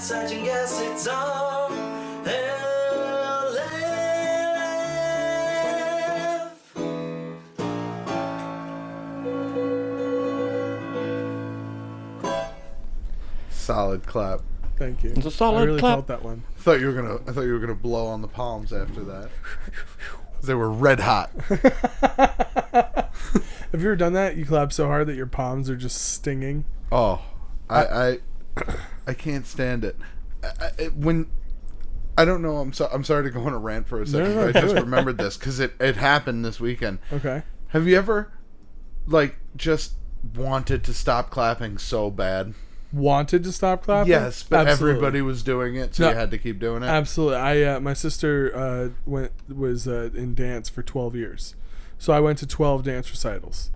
such and guess it's RLF. Solid clap. Thank you. It's a solid I really clap. felt that one. I thought you were gonna blow on the palms after that. They were red hot. Have you ever done that? You clap so hard that your palms are just stinging. Oh, I can't stand it. I don't know. I'm sorry to go on a rant for a second. No, but I just do it. remembered this because it happened this weekend. Okay. Have you ever just wanted to stop clapping so bad? Wanted to stop clapping? Yes, but Absolutely. everybody was doing it, so No. you had to keep doing it. Absolutely. My sister was in dance for 12 years, so I went to 12 dance recitals.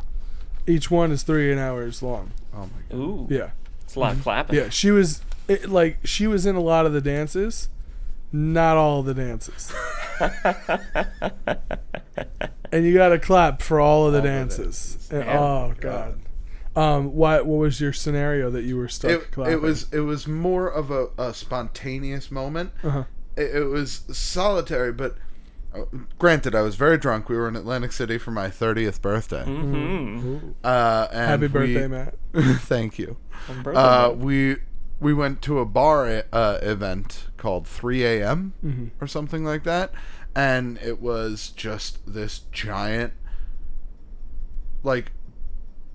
Each one is 3 hours long. Oh my god! Ooh. Yeah, It's a lot of clapping. yeah. She was in a lot of the dances, not all of the dances. And you gotta clap for all of the dances. And, Yeah. oh god. What was your scenario that you were stuck clapping? It was more of a spontaneous moment. Uh-huh. It was solitary, but granted, I was very drunk. We were in Atlantic City for my 30th birthday. Mm-hmm. Ooh. And Happy birthday, Matt. Thank you. We went to a bar event called 3 a.m. Or something like that, and it was just this giant,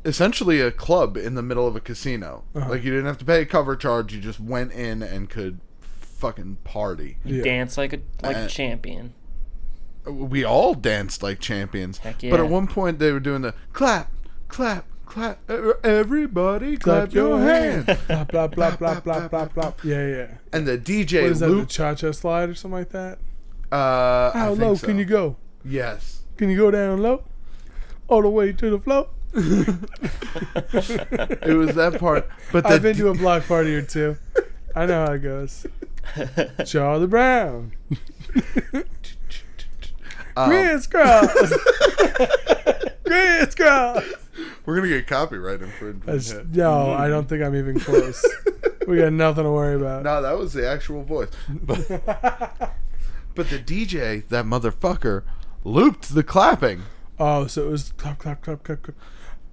essentially a club in the middle of a casino. Uh-huh. You didn't have to pay a cover charge. You just went in and could fucking party. You dance like a champion. We all danced like champions. Heck yeah. But at one point they were doing the clap, clap, clap. Everybody clap your hands. Clap, clap, clap, clap, clap, clap, clap. Yeah. And the DJ What is that, the looped. cha-cha slide or something like that? I How think low so. can you go? Yes. Can you go down low? All the way to the floor? It was that part. But I've been to a block party or two. I know how it goes. Charlie Brown. Crisscross. Crisscross. We're going to get copyright infringement. No, I don't think I'm even close. We got nothing to worry about. No, that was the actual voice. But the DJ, that motherfucker, looped the clapping. Oh, so it was clap, clap, clap, clap, clap.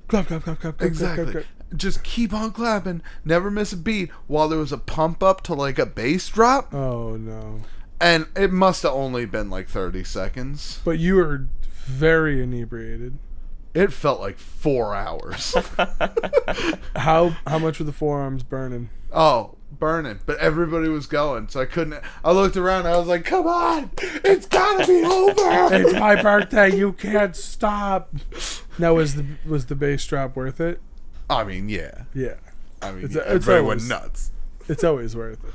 Clap, clap, clap, clap, clap, Exactly. clap, clap, clap. Just keep on clapping. Never miss a beat while there was a pump up to a bass drop. Oh, no. And it must have only been 30 seconds. But you were very inebriated. It felt like 4 hours. How much were the forearms burning? Oh, burning. But everybody was going, so I couldn't. I looked around, I was like, come on! It's gotta be over! It's my birthday. You can't stop. Now, was the bass drop worth it? I mean, yeah. Yeah. I mean, It's everybody always- went nuts. It's always worth it.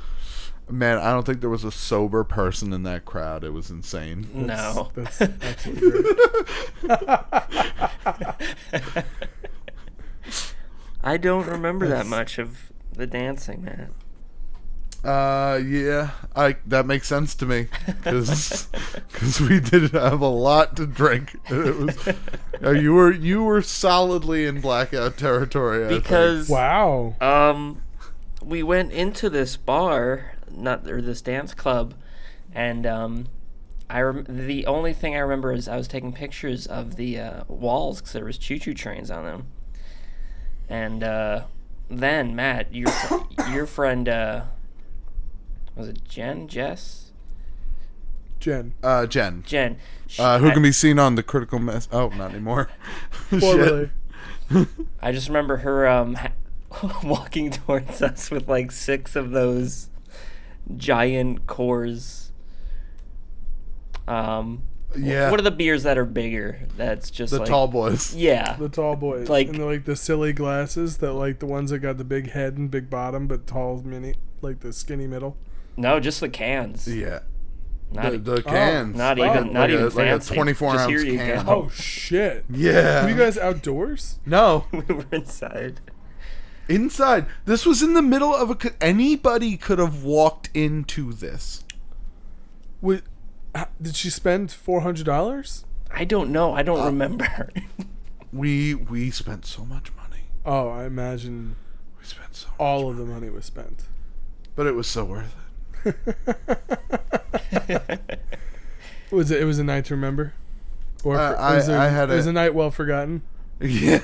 Man, I don't think there was a sober person in that crowd. It was insane. No. That's absolutely great. I don't remember that much of the dancing, man. Yeah, that makes sense to me because we did have a lot to drink. It was you were solidly in blackout territory. I think. Because Wow. we went into this bar, this dance club, and the only thing I remember is I was taking pictures of the walls because there was choo-choo trains on them. And then Matt, your friend, was it Jess? Jen, Jen. who can be seen on the Critical Mass. Oh, not anymore. Formerly. I just remember her walking towards us with 6 of those giant cores. Yeah, What are the beers that are bigger? That's just the tall boys. Yeah. The tall boys. And the silly glasses that the ones that got the big head and big bottom but tall mini, the skinny middle. No, just the cans. Yeah, Not the cans. not even even like fancy. a 24 Just ounce here you can. go. Oh, shit. Yeah. Were you guys outdoors? No, We were inside. inside. This was in the middle of anybody could have walked into this. Did she spend $400? I don't know. I don't remember. We spent so much money. Oh, I imagine We spent so much all of the money was spent. But it was so worth it. It was a night to remember? Or I had it was a night well forgotten? Yeah,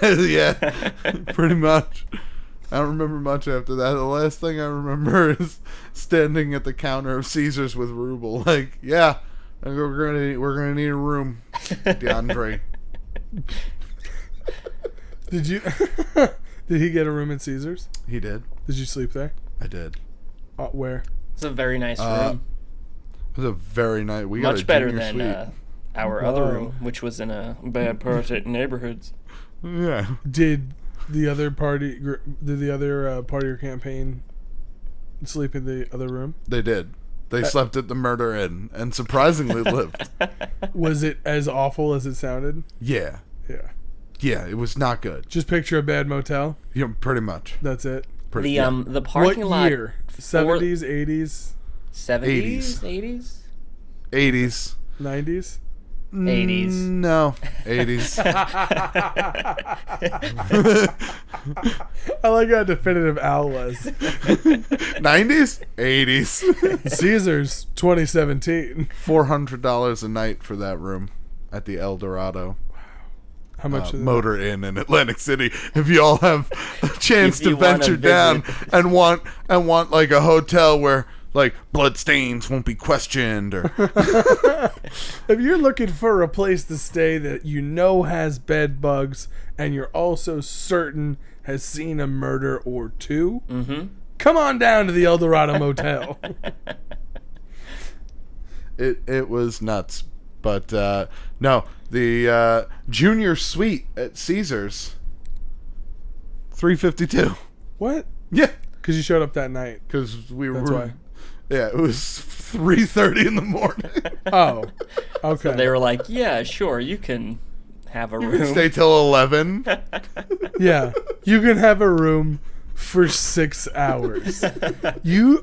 pretty much. I don't remember much after that. The last thing I remember is standing at the counter of Caesars with Ruble. Like, yeah, we're gonna need a room, DeAndre. Did you? Did he get a room at Caesars? He did. Did you sleep there? I did. Where? It's a very nice room. It was a very nice. We got Much a better junior than suite. our other room, which was in a bad part of neighborhoods. Yeah. Did the other part of your campaign sleep in the other room? They did. They slept at the Murder Inn and surprisingly lived. Was it as awful as it sounded? Yeah. Yeah. Yeah, it was not good. Just picture a bad motel. Yeah, pretty much. That's it. The parking what lot. year? 70s, 80s, 70s, 80s. 80s, 80s. 90s? 80s. No, 80s. I like how definitive Al was. 90s? 80s. Caesars 2017. $400 a night for that room at the El Dorado. How much? Motor Inn in Atlantic City. If you all have a chance If you to venture wanna down visit. and want like a hotel where like blood stains won't be questioned, or If you're looking for a place to stay that you know has bed bugs and you're also certain has seen a murder or two, come on down to the El Dorado Motel. it was nuts. But no, the junior suite at Caesars, $352. What? Yeah, Because you showed up that night. because we That's were. why. Yeah, it was 3:30 in the morning. Oh, okay. So they were like, yeah, sure, you can have a room. Stay till 11. Yeah, you can have a room for 6 hours.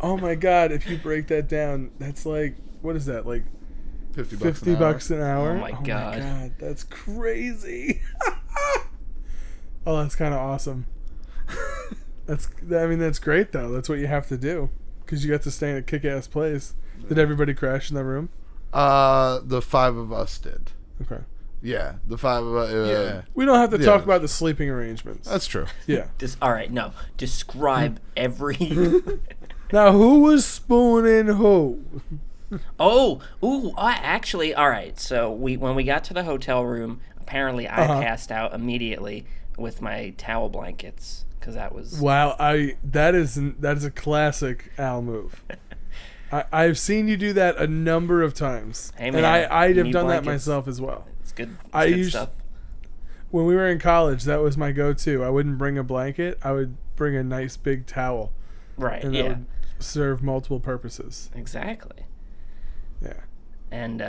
Oh my God, if you break that down, that's like, what is that, like $50 an hour? Oh my God. That's crazy. Oh, that's kind of awesome. That's great though. That's what you have to do because you got to stay in a kick-ass place. Did everybody crash in that room? The 5 of us did. Okay. Yeah, the 5 of us. Yeah. We don't have to Yeah. talk about the sleeping arrangements. That's true. Yeah. All right, no. Describe every. Now, who was spooning who? Actually, all right. So when we got to the hotel room, apparently I passed out immediately with my towel blankets because that was. Wow, that is a classic Al move. I've seen you do that a number of times, Hey, and man, I'd you have need done that blankets. myself as well. It's good. I Good used- stuff. When we were in college, that was my go-to. I wouldn't bring a blanket. I would bring a nice big towel, Right. and that Yeah. would serve multiple purposes. Exactly. Yeah. And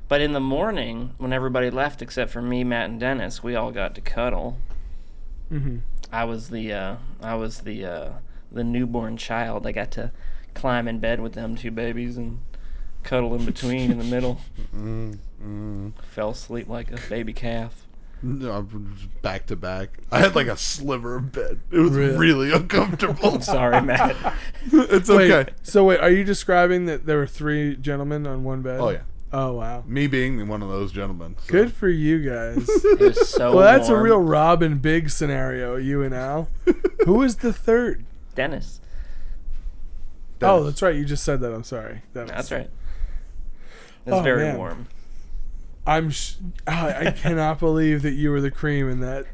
but in the morning, when everybody left except for me, Matt, and Dennis, we all got to cuddle. Mm-hmm. I was the newborn child. I got to climb in bed with them two babies and cuddle in between in the middle. Fell asleep like a baby calf. No, back to back. I had like a sliver of bed. It was Really? really uncomfortable. I'm sorry, Matt. It's okay. Wait, are you describing that there were 3 gentlemen on one bed? Oh yeah, Oh, wow. me being one of those gentlemen. So. Good for you guys. It was so Well, that's warm. a real Robin Big scenario, you and Al. Who was the third? Dennis. Oh, that's right. You just said that. I'm sorry. That's right. It was Oh, very man. warm. I cannot believe that you were the cream in that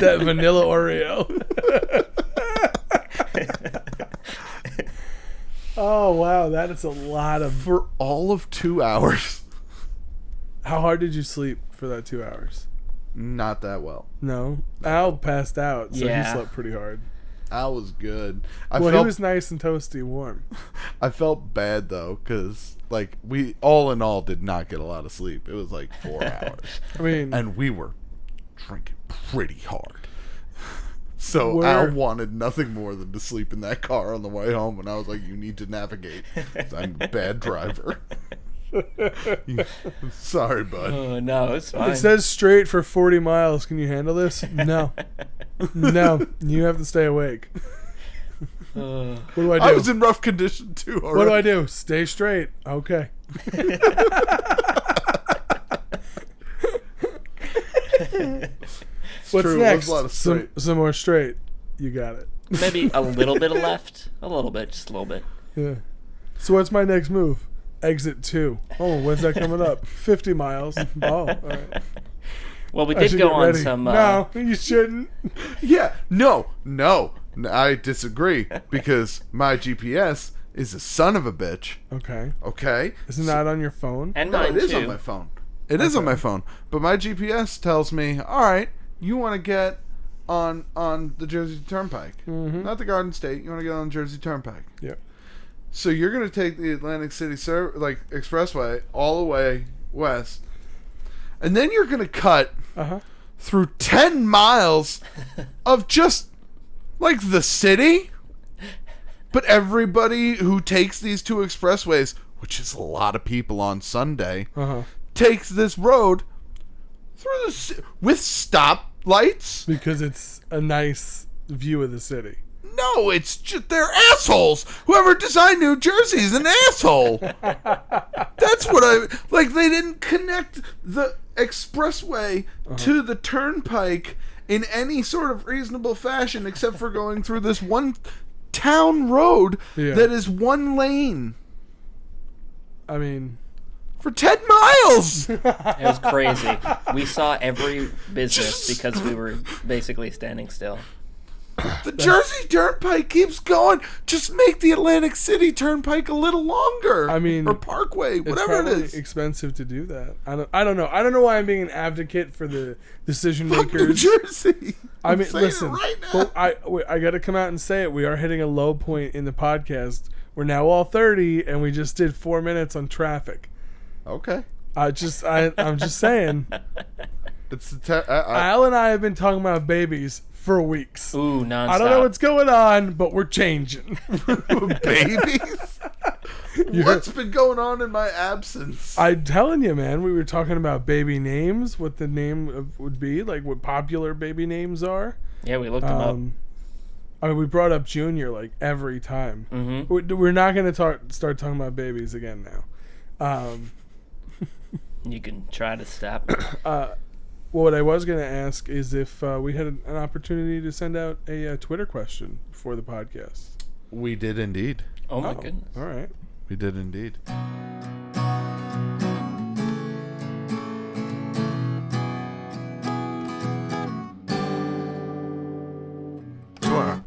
that vanilla Oreo. Oh wow, that is a lot of. For all of 2 hours. How hard did you sleep for that 2 hours? Not that well. No, Al passed out, so Yeah. he slept pretty hard. I was good. He was nice and toasty warm. I felt bad though, because like we all in all did not get a lot of sleep. It was like 4 hours, I mean, and we were drinking pretty hard. So Where- Al wanted nothing more than to sleep in that car on the way home, and I was like, "You need to navigate. I'm a bad driver." Sorry, bud. Oh, no, it's fine. it says straight for 40 miles. Can you handle this? No. No, you have to stay awake. What do I do? I was in rough condition too. What do I do? Stay straight. Okay. What's true. next? There's a lot of Some straight. more straight. You got it. Maybe a little bit of left. A little bit, just a little bit. Yeah. So what's my next move? Exit 2. Oh, when's that coming up? 50 miles. Oh, all right. Well, we I did should go get on ready. some. No, you shouldn't. Yeah, no, I disagree because my GPS is a son of a bitch. Okay. Okay, Isn't that on your phone? And no, mine it is too. on my phone. It is on my phone, but my GPS tells me, all right, you want to get on the Jersey Turnpike, not the Garden State. You want to get on the Jersey Turnpike. Yep. So you're going to take the Atlantic City Expressway all the way west, and then you're going to cut through 10 miles of just like the city. But everybody who takes these two expressways, which is a lot of people on Sunday, takes this road through with stoplights. Because it's a nice view of the city. No, it's just they're assholes. Whoever designed New Jersey is an asshole. That's what I like. They didn't connect the expressway to the turnpike in any sort of reasonable fashion, except for going through this one town road that is one lane. I mean, for 10 miles. It was crazy. We saw every business because we were basically standing still. The Jersey Turnpike keeps going. Just make the Atlantic City Turnpike a little longer. I mean, or Parkway, it's whatever it probably is. Expensive to do that. I don't know. I don't know why I'm being an advocate for the decision Fuck New makers. Jersey. I mean, saying listen. it right now. I got to come out and say it. We are hitting a low point in the podcast. We're now all 30, and we just did 4 minutes on traffic. Okay. I'm just saying. It's Al and I have been talking about babies for weeks. Ooh, nonstop. I don't know what's going on, but we're changing. babies. What's been going on in my absence? I'm telling you, man. We were talking about baby names, what the name would be, like what popular baby names are. Yeah, we looked them up. I mean, we brought up Junior like every time. Mm-hmm. We're not going to start talking about babies again now. You can try to stop. What I was going to ask is if we had an opportunity to send out a Twitter question for the podcast. We did indeed. Oh my goodness. All right. We did indeed. Sure.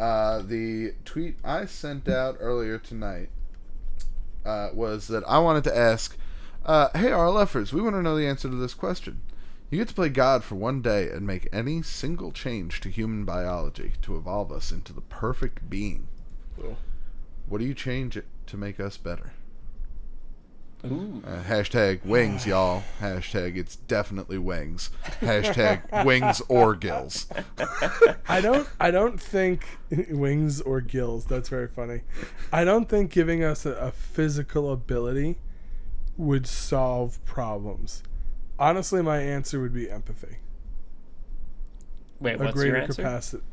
The tweet I sent out earlier tonight was that I wanted to ask, hey RLFers, we want to know the answer to this question. You get to play God for one day and make any single change to human biology to evolve us into the perfect being. Cool. What do you change it to make us better? Ooh. Hashtag wings, y'all. Hashtag it's definitely wings. Hashtag wings or gills. I don't think wings or gills. That's very funny. I don't think giving us a physical ability would solve problems. Honestly, my answer would be empathy. Wait, what's your answer? Capacity.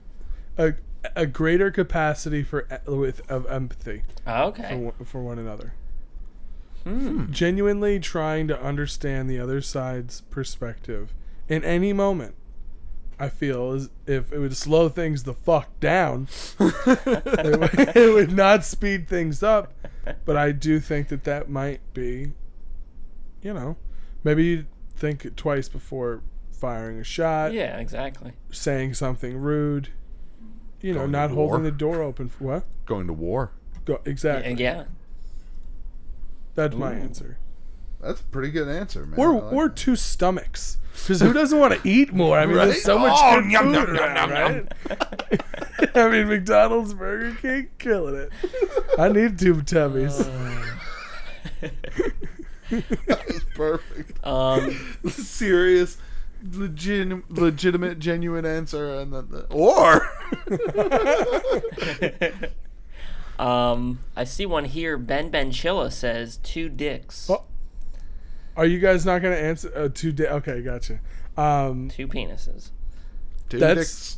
A greater capacity of empathy. Oh, okay. For one another. Genuinely trying to understand the other side's perspective in any moment. I feel as if it would slow things the fuck down. it would not speed things up. But I do think that might be, maybe you think twice before firing a shot. Yeah, exactly. Saying something rude. Going not to holding war. the door open for what? Going to war. Exactly. Yeah. That's my answer. That's a pretty good answer, man. Or two stomachs. Because who doesn't want to eat more? I mean, Right? there's so much Oh, good yum, food yum, around, yum, yum, right? I mean, McDonald's, Burger King, killing it. I need two tummies. That was perfect. Serious, legitimate, genuine answer, and then or. I see one here. Ben Chilla says 2 dicks. Oh, are you guys not going to answer? Okay, gotcha. 2 penises. Two That's- dicks.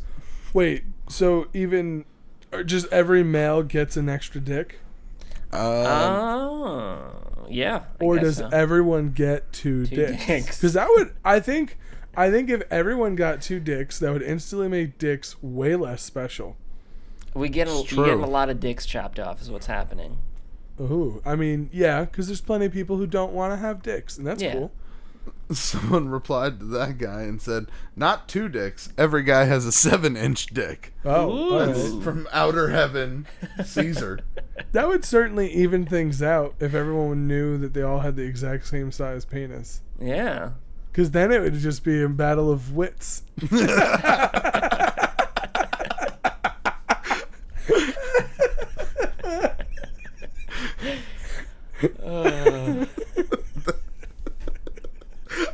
Wait, so even Or just every male gets an extra dick? Oh, yeah. Or guess does so. everyone get two dicks? Because that would, I think if everyone got 2 dicks, that would instantly make dicks way less special. You're getting a lot of dicks chopped off is what's happening. Ooh, I mean, yeah, because there's plenty of people who don't want to have dicks, and that's cool. Someone replied to that guy and said, "Not 2 dicks. Every guy has a 7-inch dick." Oh, all That's right. from Outer Heaven, Caesar. That would certainly even things out if everyone knew that they all had the exact same size penis. Yeah. Because then it would just be a battle of wits.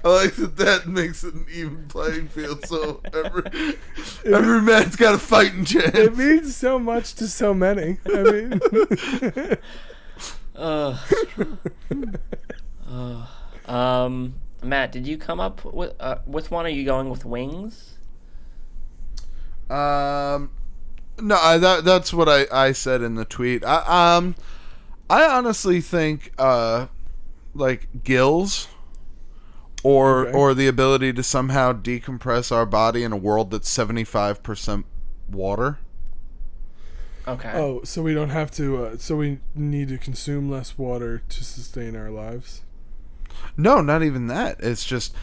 I like that makes it an even playing field, so every man's got a fighting chance. It means so much to so many. I mean... Matt, did you come up with one? Are you going with wings? No, that's what I said in the tweet. I honestly think like gills or the ability to somehow decompress our body in a world that's 75% water. Okay. Oh, so we don't have to, so we need to consume less water to sustain our lives? No, not even that. It's just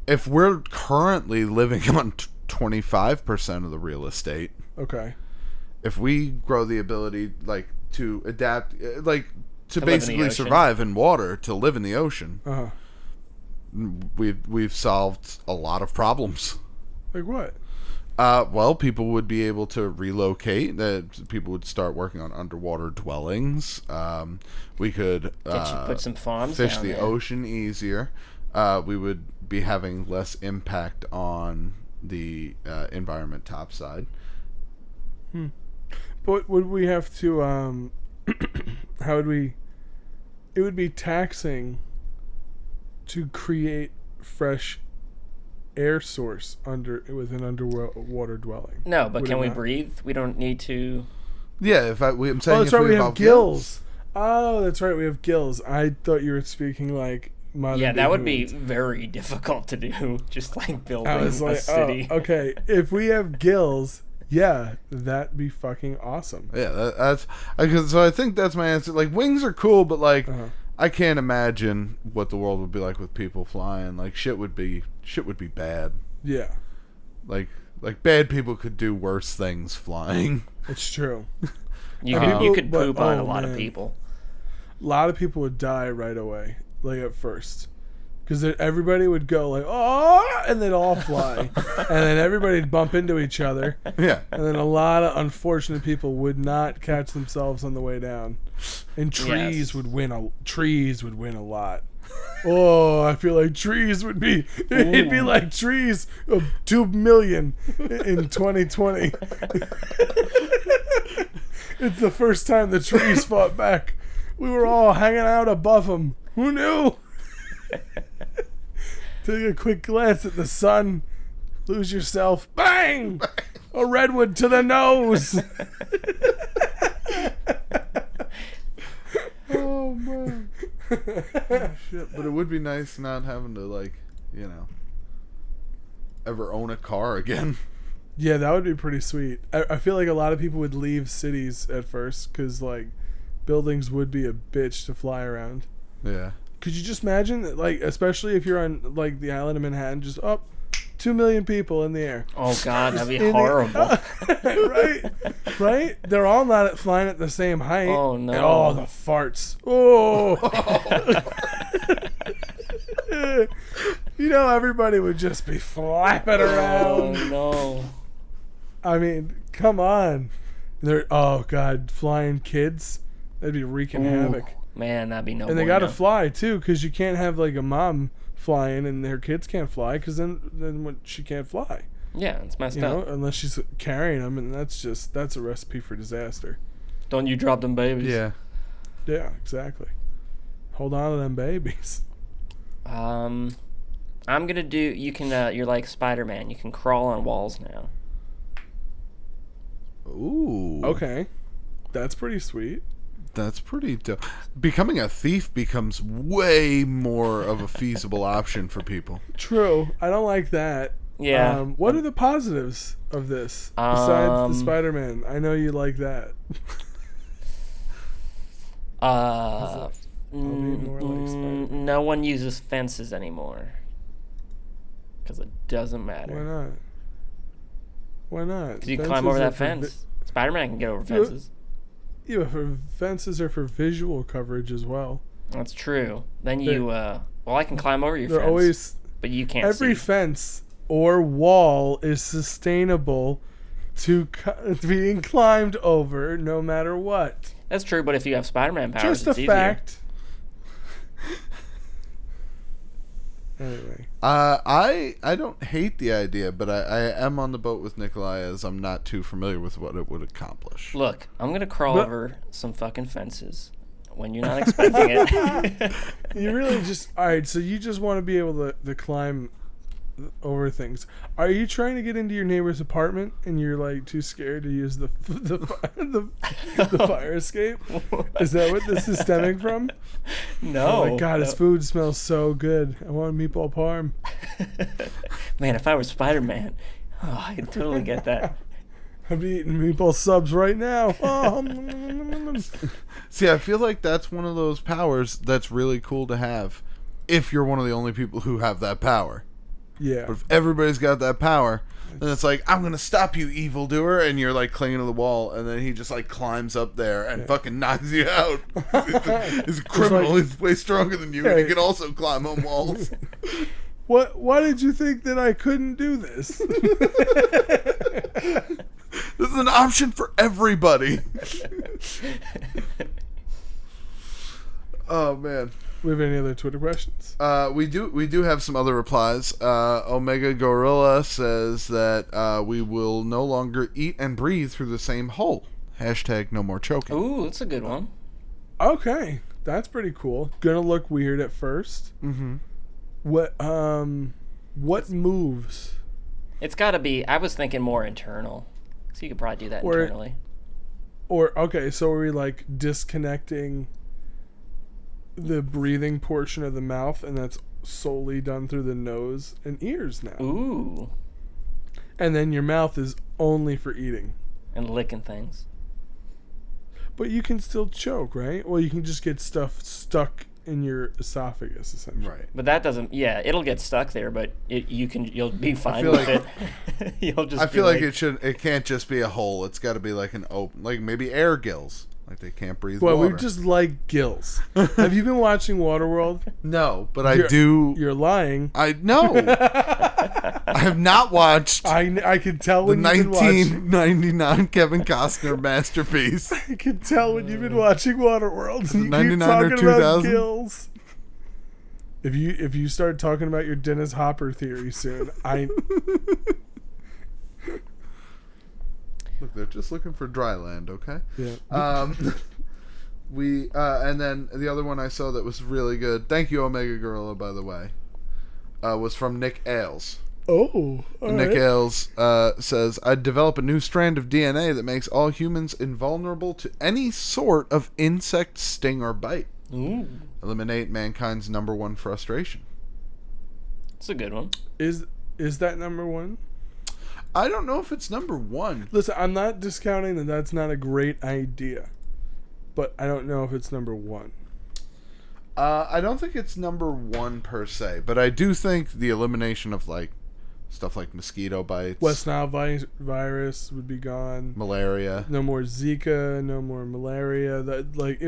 if we're currently living on 25% of the real estate. Okay. If we grow the ability like to adapt, like to live in the basically ocean. survive in water, to live in the ocean, Uh-huh. we've solved a lot of problems. Like what? Well, people would be able to relocate. People would start working on underwater dwellings. We could put some farms fish down the there. ocean easier. We would be having less impact on the environment topside. But would we have to, how would we, it would be taxing to create fresh air source with an underwater dwelling. No, but Would can it we not? breathe? We don't need to. Yeah, I'm saying Oh, that's if right. We have evolve gills. Oh, that's right. We have gills. I thought you were speaking like modern. Yeah, that would be humans. very difficult to do. Just like building I was a like, city. oh, okay. If we have gills, yeah, that'd be fucking awesome. Yeah, so I think that's my answer. Like wings are cool, but like I can't imagine what the world would be like with people flying. Like shit would be bad. Yeah, Like bad people could do worse things flying. it's true. You could but- poop on oh, a lot of man. people. A lot of people would die right away, like at first. Because everybody would go like, oh, and they'd all fly. And then everybody'd bump into each other. Yeah. And then a lot of unfortunate people would not catch themselves on the way down. And trees Yes. would win a lot. Oh, I feel like trees would be, it'd be like trees of 2 million in 2020. It's the first time the trees fought back. We were all hanging out above them. Who knew? Take a quick glance at the sun. Lose yourself. Bang! A redwood to the nose. Oh, man. Shit, but it would be nice not having to like, ever own a car again. Yeah, that would be pretty sweet. I feel like a lot of people would leave cities at first because, like, buildings would be a bitch to fly around. Yeah. Could you just imagine, that, like, especially if you're on, like, the island of Manhattan, just up 2 million people in the air. Oh God, that'd be In the- horrible. Right? They're all not flying at the same height. Oh, no. And all the farts. Oh. Everybody would just be flapping Oh around. no. I mean, come on. Oh God, flying kids. That'd be wreaking havoc. Man, that'd be no. And they got to bueno. fly too, because you can't have like a mom flying and her kids can't fly, because then when she can't fly, Yeah, it's messed up. unless she's carrying them, and that's a recipe for disaster. Don't you drop them babies? Yeah. Yeah, exactly. Hold on to them babies. I'm gonna do. You can. You're like Spider-Man. You can crawl on walls now. Ooh. Okay. That's pretty sweet. That's pretty dope. Becoming a thief becomes way more of a feasible option for people. True. I don't like that. Yeah. What are the positives of this besides the Spider-Man? I know you like that. More like Spider-Man. No one uses fences anymore. Because it doesn't matter. Why not? Why not? Because you climb over that fence. Spider-Man can get over fences. Yeah, but for fences are for visual coverage as well. That's true. Then you, well, I can climb over your They're fence. always But you can't every see. fence or wall is sustainable to being climbed over no matter what. That's true, but if you have Spider-Man powers, Just it's a easier. fact. Anyway. I don't hate the idea, but I am on the boat with Nikolai as I'm not too familiar with what it would accomplish. Look, I'm going to crawl over some fucking fences when you're not expecting it. You really just... Alright, so you just want to be able to climb over things. Are you trying to get into your neighbor's apartment and you're like too scared to use the fire escape? Is that what this is stemming from? No. Oh my god, his food smells so good. I want a meatball parm. Man, if I were Spider-Man, I'd totally get that. I'd be eating meatball subs right now. Oh. See, I feel like that's one of those powers that's really cool to have if you're one of the only people who have that power. Yeah. But if everybody's got that power, then it's like, I'm going to stop you, evildoer, and you're like clinging to the wall, and then he just like climbs up there and fucking knocks you out. He's a criminal. like- He's way stronger than you, and he can also climb on walls. Why did you think that I couldn't do this? This is an option for everybody. Oh, man. We have any other Twitter questions? We do have some other replies. Omega Gorilla says that we will no longer eat and breathe through the same hole. Hashtag no more choking. Ooh, that's a good one. Okay, that's pretty cool. Gonna look weird at first. Mm-hmm. What moves? It's got to be, I was thinking more internal. So you could probably do that Or- internally. Or okay, so are we like disconnecting the breathing portion of the mouth, and that's solely done through the nose and ears now? Ooh. And then your mouth is only for eating. And licking things. But you can still choke, right? Well, you can just get stuff stuck in your esophagus, essentially. Right. But that doesn't, yeah, it'll get stuck there, but you'll be fine feel with like- it. You'll just I be feel like it can't just be a hole. It's got to be like an open, like maybe air gills. Like they can't breathe Well, water. we just like gills. Have you been watching Waterworld? No, but I do. You're lying. I know. I have not watched I can tell the when you've been watching. 1999 Kevin Costner masterpiece. I can tell when you've been watching Waterworld. You keep 99 or talking about 2000? gills. If you start talking about your Dennis Hopper theory soon, Look, they're just looking for dry land, okay? yeah. And then the other one I saw that was really good. Thank you, Omega Gorilla, by the way. Was from Nick Ailes. Oh, all Nick right. Ailes says, I'd develop a new strand of DNA that makes all humans invulnerable to any sort of insect, sting, or bite. Ooh. Eliminate mankind's number one frustration. It's a good one. Is that number one? I don't know if it's number one. Listen, I'm not discounting that that's not a great idea, but I don't know if it's number one. I don't think it's number one per se, but I do think the elimination of like stuff like mosquito bites, West Nile virus would be gone. malaria. No more Zika. No more malaria. That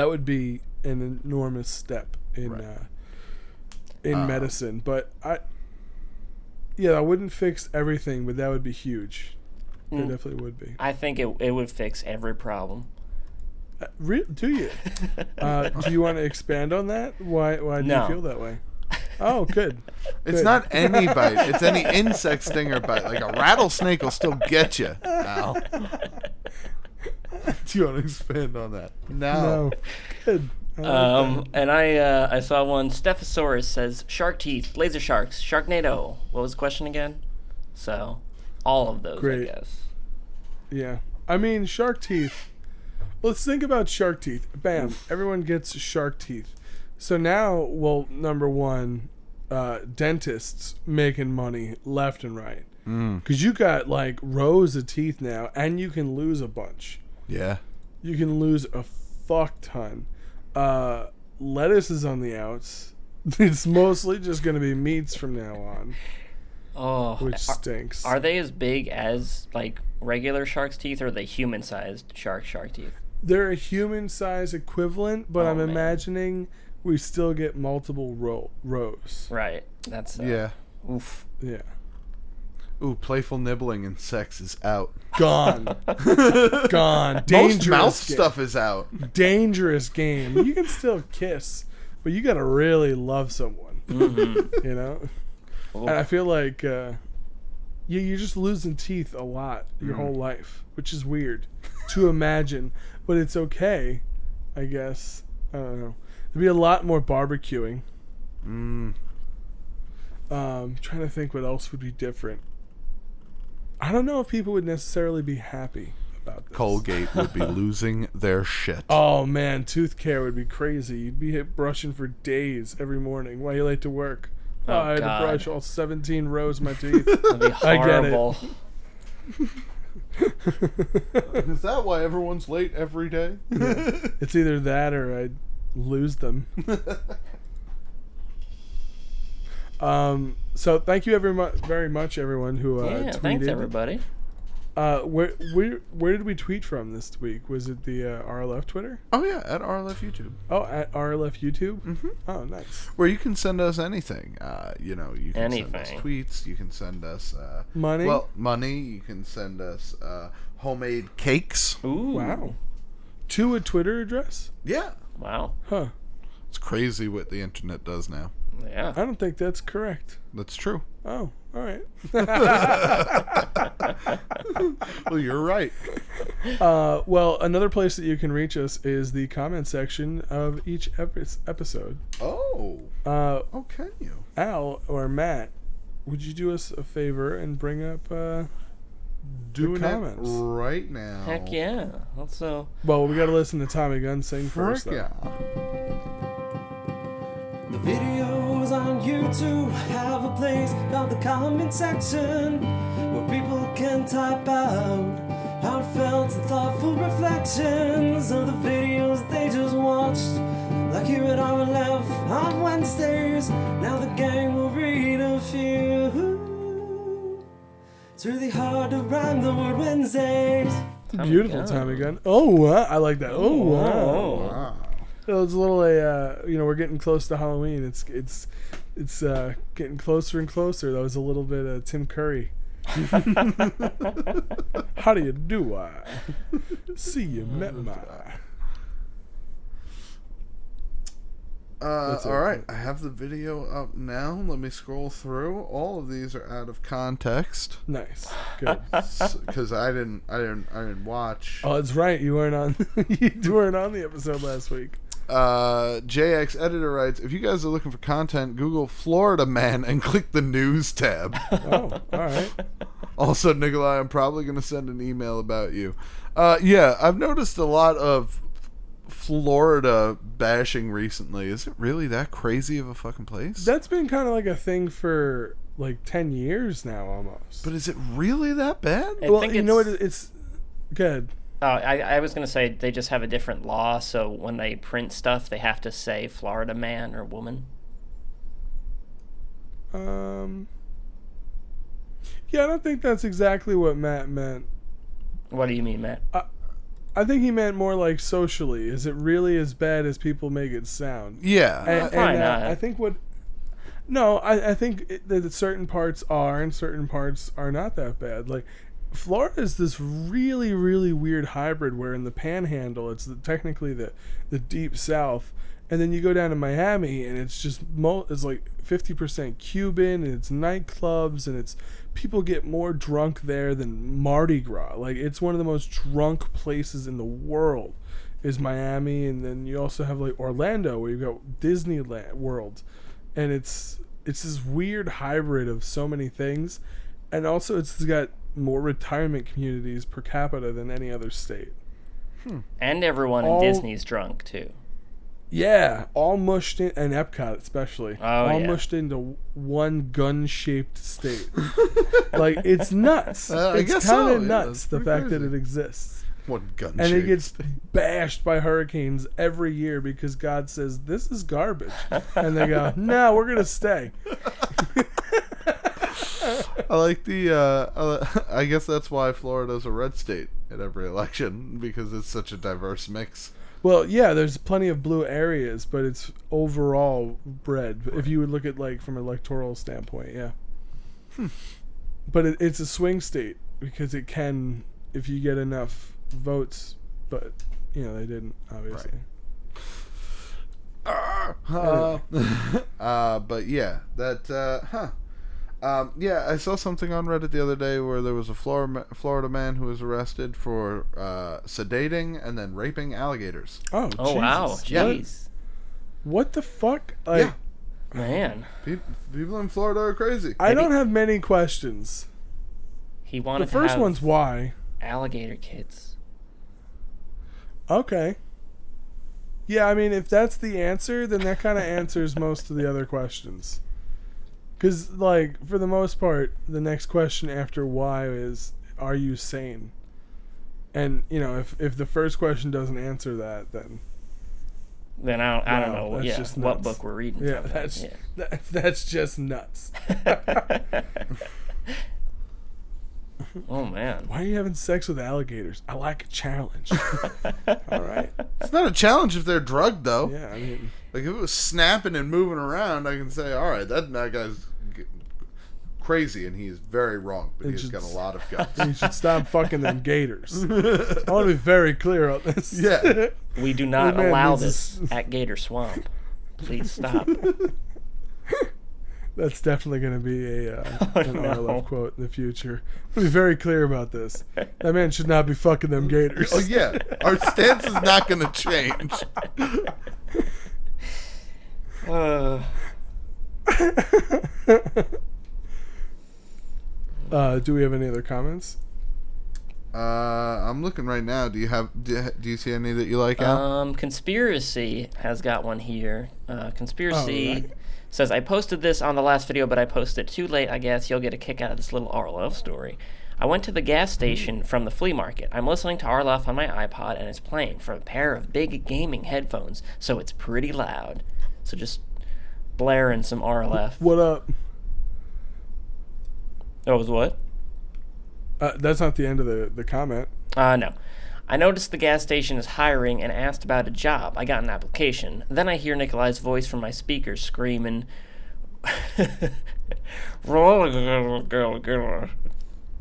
would be an enormous step in Right. medicine. But I wouldn't fix everything, but that would be huge. It definitely would be. I think it would fix every problem. Do you? Do you want to expand on that? Why do No. you feel that way? Oh, good. It's Good. not any bite. It's any insect, sting, or bite. Like a rattlesnake will still get you, Al. Do you want to expand on that? No. Good. I like that. And I saw one. Stephosaurus says shark teeth, laser sharks, Sharknado. What was the question again? So, all of those, Great. I guess. Yeah. I mean, shark teeth. Let's think about shark teeth. Bam. Everyone gets shark teeth. So now, well, number one, dentists making money left and right. Because you got like rows of teeth now, and you can lose a bunch. Yeah. You can lose a fuck ton. Lettuce is on the outs. It's mostly just going to be meats from now on. Oh, which stinks. Are they as big as like regular shark's teeth, or are they human-sized shark teeth? They're a human-size equivalent, but I'm man. imagining we still get multiple rows. Right. That's Yeah. Oof. Yeah. Ooh, playful nibbling and sex is out. Gone. Gone. Dangerous Most mouth game. stuff is out. Dangerous game. You can still kiss, but you gotta really love someone. Mm-hmm. You know? And I feel like you're just losing teeth a lot your whole life, which is weird to imagine. But it's okay, I guess. I don't know. There'd be a lot more barbecuing. Trying to think what else would be different. I don't know if people would necessarily be happy about this. Colgate would be losing their shit. Oh man, tooth care would be crazy. You'd be brushing for days every morning while you're late to work. Oh, I had God. to brush all 17 rows of my teeth. That'd be horrible. Is that why everyone's late every day? It's either that or I'd lose them. So thank you very much, everyone who Yeah, tweeted. thanks everybody. Where did we tweet from this week? Was it the RLF Twitter? Oh yeah, at RLF YouTube. Oh, at RLF YouTube. Mm-hmm. Oh, nice. Where you can send us anything. You can send us Anything. tweets. You can send us Money. Well, money. You can send us homemade cakes. Ooh. Wow. To a Twitter address? Yeah, Wow. Huh. it's crazy what the internet does now. Yeah. I don't think that's correct. That's true. Oh, all right. Well, you're right. Well, another place that you can reach us is the comment section of each episode. Oh. Oh, Can you? Al or Matt, would you do us a favor and bring up Doing the it comments? right now. Heck yeah. Let's Well, we got to listen to Tommy Gunn sing Frick first. Though. yeah. The videos on YouTube have a place called the comment section, where people can type out heartfelt and thoughtful reflections of the videos they just watched. Like here at RLF on Wednesdays, now the gang will read a few. It's really hard to rhyme the word Wednesdays. Beautiful Gunn. Tommy Gunn. Oh, I like that. Oh, wow. Wow. It's a little, we're getting close to Halloween. It's getting closer and closer. That was a little bit of Tim Curry. How do you do? I see you met my. That's it. All right, I have the video up now. Let me scroll through. All of these are out of context Nice, good. because I didn't watch. Oh, that's right. You weren't on. You weren't on the episode last week. JX editor writes, if you guys are looking for content, Google Florida Man and click the news tab. Oh, all right. Also, Nikolai, I'm probably going to send an email about you. Yeah, I've noticed a lot of Florida bashing recently. Is it really that crazy of a fucking place? That's been kind of like a thing for like 10 years now, almost. But is it really that bad? I well, think you know what? It's good. Oh, I was going to say they just have a different law, so when they print stuff, they have to say Florida man or woman. Yeah, I don't think that's exactly what Matt meant. What do you mean, Matt? I think he meant more like socially. Is it really as bad as people make it sound? Yeah. Probably not. I think what... No, I think that certain parts are and certain parts are not that bad. Like, Florida is this really, really weird hybrid where in the Panhandle, it's technically the deep South, and then you go down to Miami and it's just it's like 50% Cuban, and it's nightclubs, and it's people get more drunk there than Mardi Gras. Like, it's one of the most drunk places in the world is Miami, and then you also have like Orlando where you've got Disneyland World, and it's this weird hybrid of so many things. And also, it's got more retirement communities per capita than any other state. And everyone in Disney's drunk, too. Yeah, all mushed in, and Epcot especially. Oh, all yeah. mushed into one gun-shaped state. Like, it's nuts. I It's guess kind so, of yeah, nuts, that's the pretty fact that crazy. it exists. One gun. And it gets bashed by hurricanes every year because God says, this is garbage. And they go, no, we're going to stay. I like the. I guess that's why Florida's a red state at every election, because it's such a diverse mix. Well, yeah, there's plenty of blue areas, but it's overall red. If you would look at, like, from an electoral standpoint, yeah. But it's a swing state because it can, if you get enough votes, but, you know, they didn't, obviously. But yeah, that. Yeah, I saw something on Reddit the other day where there was a Florida man who was arrested for sedating and then raping alligators. Oh, Oh, wow. Jesus. Jeez. What the fuck? Like, Yeah. Man. People in Florida are crazy. I don't have many questions. He wanted The first to have one's why. alligator kids. Okay. Yeah, I mean, if that's the answer, then that kind of answers most of the other questions. Because, like, for the most part, the next question after why is, are you sane? And, you know, if the first question doesn't answer that, then... Then I don't Wow, know that's just what nuts. book we're reading. Yeah, from. that's just nuts. Oh, man. Why are you having sex with alligators? I like a challenge. All right. It's not a challenge if they're drugged, though. Yeah, I mean... Like, if it was snapping and moving around, I can say, all right, that guy's crazy, and he is very wrong, but he's got a lot of guts. You should stop fucking them gators. I want to be very clear on this. Yeah. We do not man allow needs this at Gator Swamp. Please stop. That's definitely going to be an no. RLF quote in the future. I'll be very clear about this. That man should not be fucking them gators. Oh, yeah. Our stance is not going to change. Do we have any other comments? I'm looking right now. Do you see any that you like, Al? Conspiracy has got one here. Conspiracy Oh, right. says, I posted this on the last video, but I posted it too late. I guess you'll get a kick out of this little RLF story. I went to the gas station from the flea market. I'm listening to RLF on my iPod, and it's playing for a pair of big gaming headphones, so it's pretty loud. So just blaring some RLF. What up? Oh, it was what? That's not the end of the comment. No. I noticed the gas station is hiring and asked about a job. I got an application. Then I hear Nikolai's voice from my speakers screaming,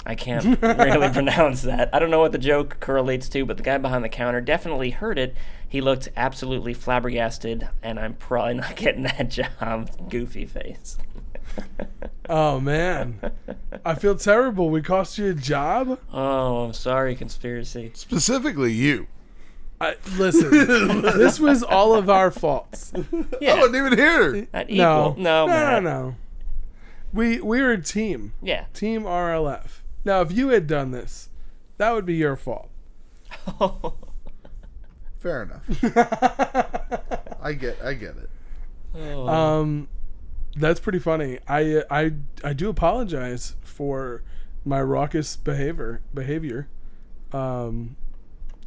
I can't really pronounce that. I don't know what the joke correlates to, but the guy behind the counter definitely heard it. He looked absolutely flabbergasted, and I'm probably not getting that job. Goofy face. Oh, man. I feel terrible. We cost you a job? Oh, I'm sorry, conspiracy. Specifically you. Listen, this was all of our faults. Yeah. I wasn't even here. Not equal. No, Matt. No. We were a team. Yeah. Team RLF. Now, if you had done this, that would be your fault. Fair enough. I get it. That's pretty funny. I do apologize for my raucous behavior. And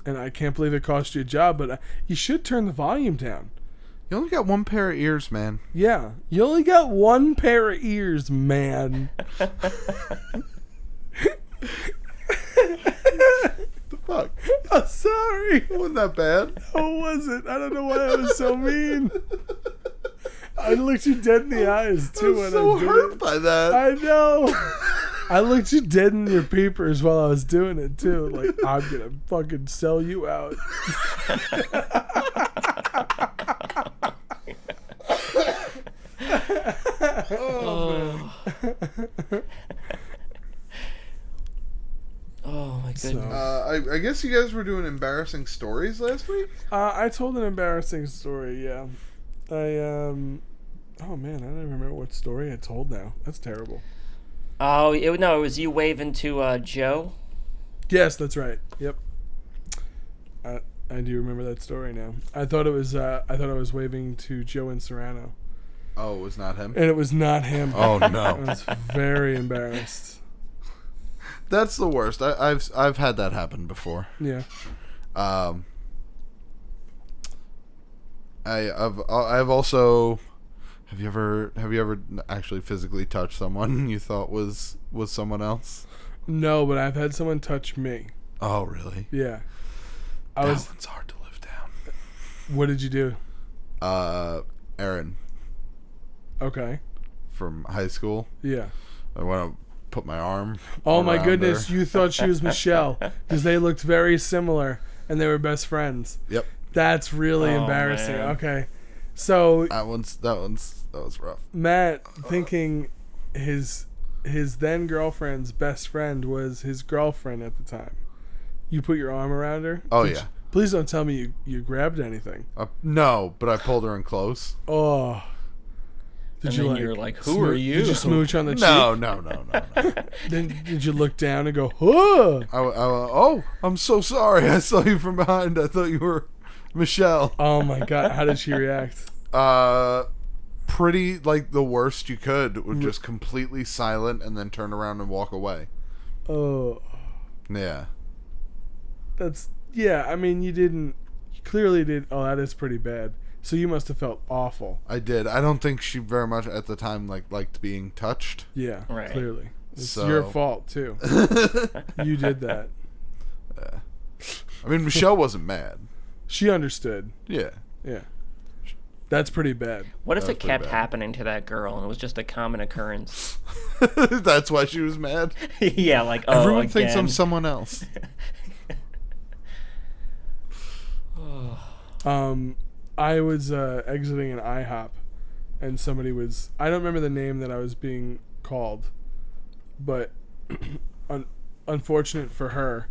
I can't believe it cost you a job, but you should turn the volume down. You only got one pair of ears, man. Yeah, you only got one pair of ears, man. The fuck? I'm sorry. It wasn't that bad. How was it? I don't know why I was so mean. I looked you dead in the eyes too I'm when so I did hurt it. by that. I know. I looked you dead in your peepers while I was doing it too. Like, I'm gonna fucking sell you out. Oh my goodness. I guess you guys were doing embarrassing stories last week? I told an embarrassing story, yeah. Oh man, I don't even remember what story I told now. That's terrible. Oh, no, it was you waving to Joe. Yes, that's right. Yep. I do remember that story now. I thought I was waving to Joe in Serrano, Oh, it was not him? and it was not him. Oh, I no. was very embarrassed. That's the worst. I've had that happen before. Yeah. I've also... Have you ever actually physically touched someone you thought was someone else? No, but I've had someone touch me. Oh, really? Yeah. That one's hard to live down. What did you do? Aaron Okay. from high school. Yeah. I want to put my arm. Oh my around goodness, her. you thought she was Michelle because they looked very similar and they were best friends. Yep. That's really Oh, embarrassing. man. Okay. So That was rough. Matt thinking his then girlfriend's best friend was his girlfriend at the time. You put your arm around her? Oh, Did yeah. you- please don't tell me you grabbed anything. No, but I pulled her in close. Oh. Did And you then like you're like, who are you? Did you smooch on the No. cheek? Then did you look down and go, "Huh?" Oh, I'm so sorry. I saw you from behind. I thought you were Michelle. Oh my god, how did she react? Pretty like the worst you could. Would just completely silent and then turn around and walk away. Oh. Yeah. I mean, you clearly did. Oh, that is pretty bad. So you must have felt awful. I did. I don't think she very much at the time liked being touched. Yeah, Right. clearly. It's So- your fault, too. You did that. I mean, Michelle wasn't mad. She understood. Yeah. Yeah. That's pretty bad. What if That it was pretty kept bad. happening to that girl and it was just a common occurrence? That's why she was mad. Yeah, like, oh, Everyone thinks I'm again. someone else. I was exiting an IHOP, and somebody was... I don't remember the name that I was being called, but unfortunate for her,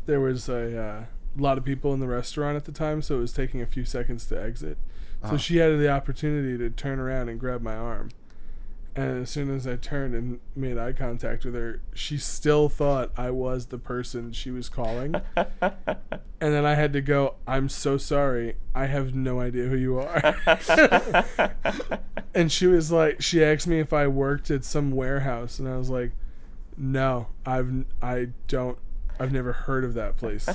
there was a lot of people in the restaurant at the time, so it was taking a few seconds to exit. So she had the opportunity to turn around and grab my arm. And as soon as I turned and made eye contact with her, she still thought I was the person she was calling. And then I had to go, "I'm so sorry. I have no idea who you are." And she was like, she asked me if I worked at some warehouse. And I was like, "No, I've never heard of that place."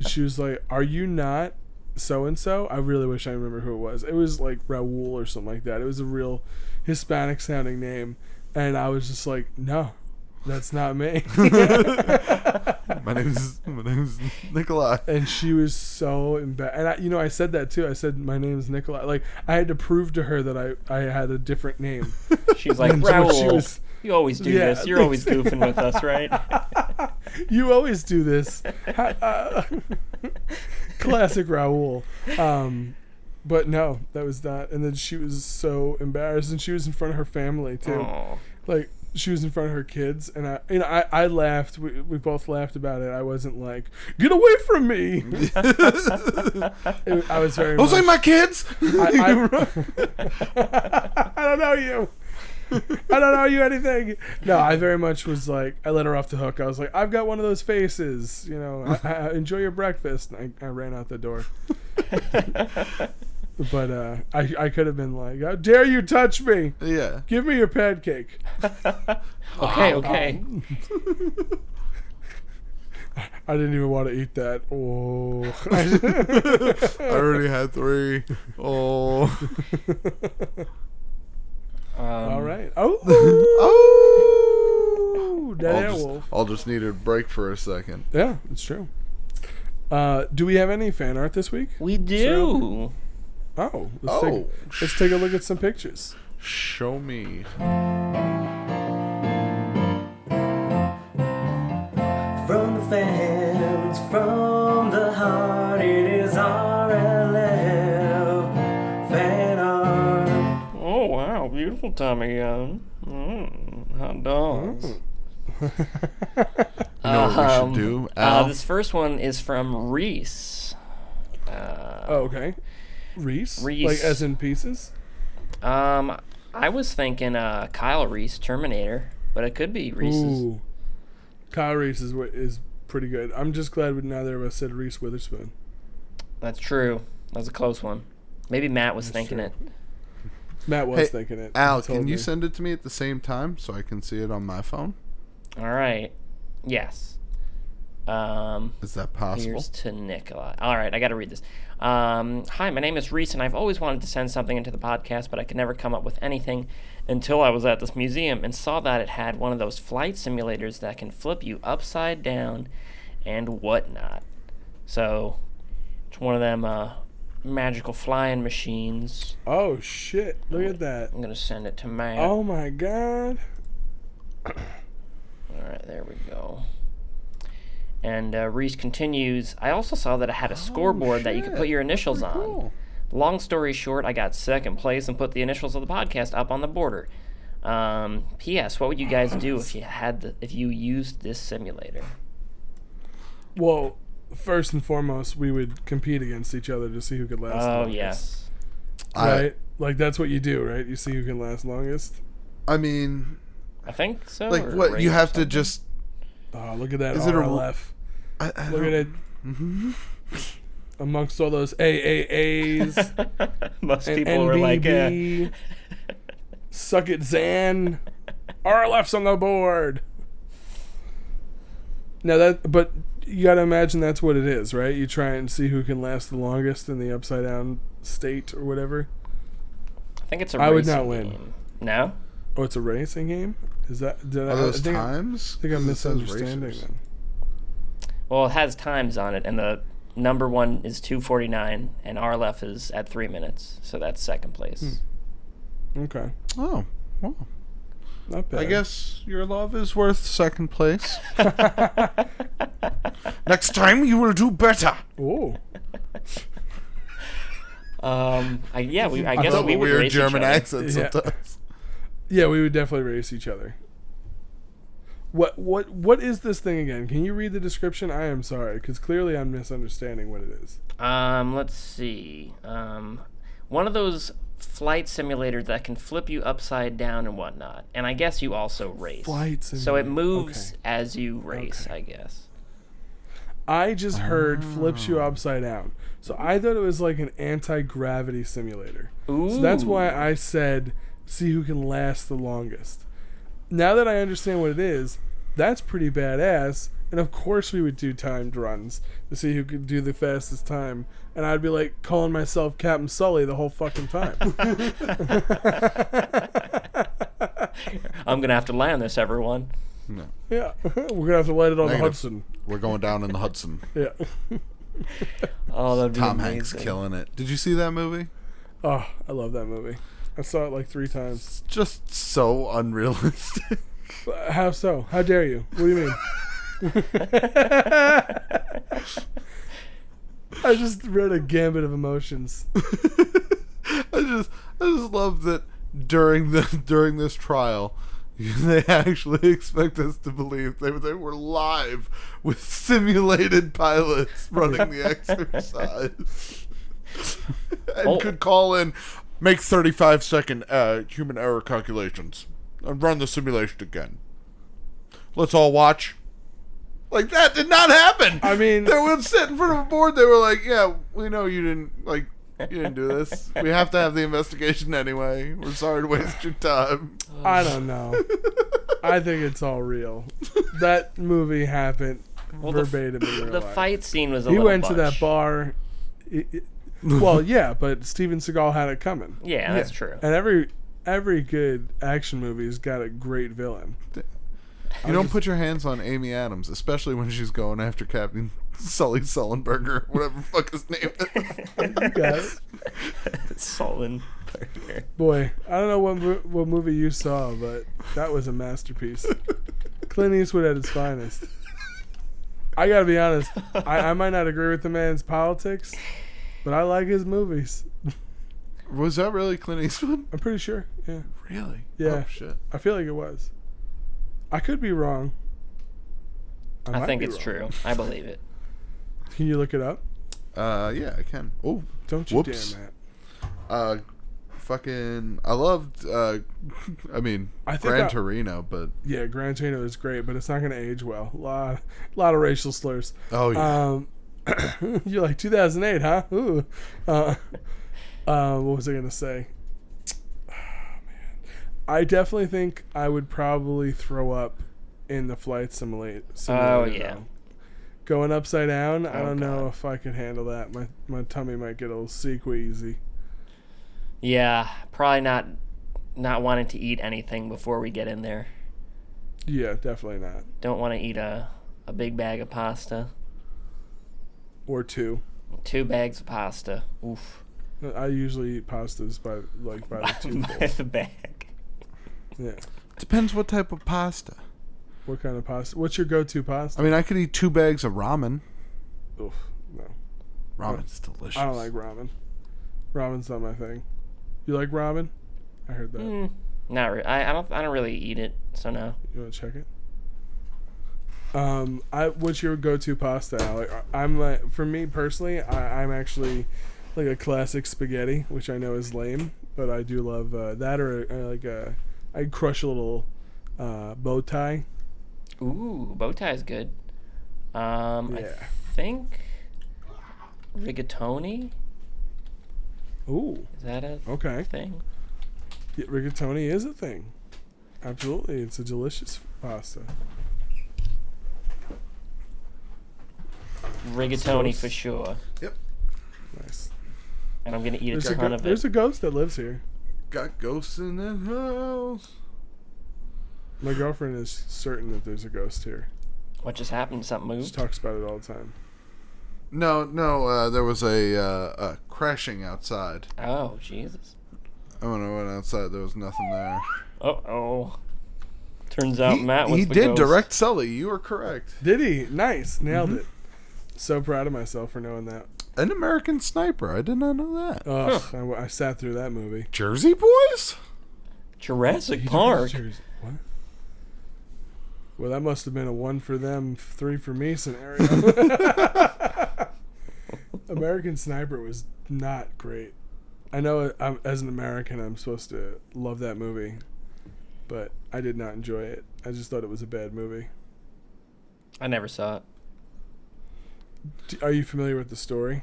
She was like, "Are you not so-and-so?" I really wish I remember who it was. It was like Raul or something like that. It was a real Hispanic sounding name. And I was just like, "No, that's not me." My name's Nikolai. And she was so embarrassed. And I said that too. I said, "My name's Nikolai." Like, I had to prove to her that I had a different name. She's like, And so Raul, you always do Yeah. this. You're always goofing with us, right? "You always do this." Classic Raul. But no, that was not. And then she was so embarrassed, and she was in front of her family too. Oh. Like, she was in front of her kids, and I laughed. We both laughed about it. I wasn't like, "Get away from me." I was very. Those ain't my kids. I don't know you. I don't know you anything. No, I very much was like, I let her off the hook. I was like, "I've got one of those faces. I enjoy your breakfast." And I ran out the door. But I could have been like, "How dare you touch me? Yeah. Give me your pancake." Okay. I didn't even want to eat that. Oh. I already had 3. Oh. All right. Oh. Oh. Dead Airwolf. I'll just need a break for a second. Yeah, it's true. Do we have any fan art this week? We do. Oh. Oh. Let's take a look at some pictures. Show me. From the fans, from the heart, it is RLF fan art. Oh, wow. Beautiful Tommy gun. Hot dogs. You know what we should do, Al? This first one is from Reese. Oh, okay. Reese? Reese. Like as in pieces? I was thinking Kyle Reese, Terminator. but it could be Reese's. Ooh. Kyle Reese is pretty good. I'm just glad neither of us said Reese Witherspoon. That's true. That was a close one. Maybe Matt was thinking true. it. Matt was thinking it. Al, He told can you me. send it to me at the same time so I can see it on my phone? All right. Yes. Is that possible? Here's to Nicola. All right, I got to read this. Hi, my name is Reese, and I've always wanted to send something into the podcast, but I could never come up with anything until I was at this museum and saw that it had one of those flight simulators that can flip you upside down and whatnot. So, it's one of them magical flying machines. Oh, shit. Look at that. I'm going to send it to Matt. Oh, my God. All right, there we go. And Reese continues, I also saw that it had a scoreboard that you could put your initials on. Cool. Long story short, I got second place and put the initials of the podcast up on the border. P.S. What would you guys do if you used this simulator? Well, first and foremost, we would compete against each other to see who could last longest. Yes. Right? Like, that's what you do, right? You see who can last longest. I mean, I think so. like, or what? rate You or have to something. just... Oh, look at that Is it a- RLF. I Look at it. Amongst all those AAAs Most and people were like, NBB, Suck It Zan, RLF's on the board. Now but you gotta imagine that's what it is, right? You try and see who can last the longest in the upside down state or whatever. I think it's a I would racing not win. game. No? Oh, it's a racing game? Is that? Are those I think, times? I think I'm It says misunderstanding racers. then. Well, it has times on it, and the number one is 2:49, and RLF is at 3 minutes, so that's second place. Okay, Oh, well. not bad. I guess your love is worth second place. Next time you will do better. Oh, I I guess love we a would weird race German each other. accent Yeah. sometimes. yeah, we would definitely race each other. What is this thing again? Can you read the description? I am sorry, because clearly I'm misunderstanding what it is. Let's see. One of those flight simulators that can flip you upside down and whatnot. And I guess you also race. Flight So it simulator. moves Okay. as you race, Okay. I guess. I just heard flips you upside down. So I thought it was like an anti-gravity simulator. Ooh. So that's why I said see who can last the longest. Now that I understand what it is, that's pretty badass. And of course we would do timed runs to see who could do the fastest time. And I'd be like calling myself Captain Sully the whole fucking time. I'm going to have to land this, everyone. No. Yeah. We're going to have to light it on the Negative. Hudson. We're going down in the Hudson. Yeah. Oh, that'd be Tom amazing. Hanks killing it. Did you see that movie? Oh, I love that movie. I saw it like 3 times. It's just so unrealistic. How so? How dare you? What do you mean? I just read a gambit of emotions. I just love that during this trial, they actually expect us to believe they were live with simulated pilots running the exercise, and could call in, make 35-second human error calculations, and run the simulation again. Let's all watch. Like, that did not happen. I mean, They would sit in front of a board. They were like, "Yeah, we know you didn't do this. We have to have the investigation anyway. We're sorry to waste your time." I don't know. I think it's all real. That movie happened verbatim in real The life. fight scene was a He little went to that much. bar. Well, yeah, but Steven Seagal had it coming. Yeah, that's true. And every good action movie's got a great villain. You don't put your hands on Amy Adams, especially when she's going after Captain Sully Sullenberger, whatever the fuck his name is. You got it. Sullenberger. Boy, I don't know what movie you saw, but that was a masterpiece. Clint Eastwood at his finest. I gotta be honest, I might not agree with the man's politics, but I like his movies. Was that really Clint Eastwood? I'm pretty sure, yeah. Really? Yeah. Oh, shit. I feel like it was. I could be wrong. I might think be it's wrong. true. I believe it. Can you look it up? Yeah, I can. Oh, Don't you whoops. dare, Matt. fucking. I loved. I mean, I think Gran Torino, but yeah, Gran Torino is great, but it's not going to age well. Lot of racial slurs. oh yeah. You're like 2008, huh? Ooh. What was I going to say? Oh, man. I definitely think I would probably throw up in the flight simulator. Oh, yeah. Going upside down, I Oh, don't know God. if I could handle that. My tummy might get a little queasy. Yeah, probably not wanting to eat anything before we get in there. Yeah, definitely not. Don't want to eat a big bag of pasta. Or 2. 2 bags of pasta. Oof. I usually eat pastas by the 2 By bowls. the bag. Yeah. Depends what type of pasta. What kind of pasta? What's your go-to pasta? I mean, I could eat 2 bags of ramen. Oof, no. Ramen's delicious. I don't like ramen. Ramen's not my thing. You like ramen? I heard that. Not really. I don't really eat it, so no. You want to check it? What's your go-to pasta, Alec? I'm like, for me personally, I'm actually like a classic spaghetti, which I know is lame, but I do love that. Or I crush a little bow tie. Ooh, bow tie is good. Yeah. I think rigatoni. Ooh, Is that a okay. thing? Yeah, rigatoni is a thing. Absolutely, it's a delicious pasta. Rigatoni Sauce. for sure. Nice. And I'm gonna eat a ton of There's it. a ghost that lives here. Got ghosts in that house. My girlfriend is certain that there's a ghost here. What just happened? Something She moved? talks about it all the time. No. There was a crashing outside. Oh, Jesus. When I went outside, there was nothing there. Oh. Turns out Matt was He the did ghost. direct Sully. You were correct. Did he? Nice. Nailed it. So proud of myself for knowing that. An American Sniper. I did not know that. Oh, I sat through that movie. Jersey Boys? Jurassic Park. What? Well, that must have been a 1 for them, 3 for me scenario. American Sniper was not great. I know as an American, I'm supposed to love that movie, but I did not enjoy it. I just thought it was a bad movie. I never saw it. Are you familiar with the story?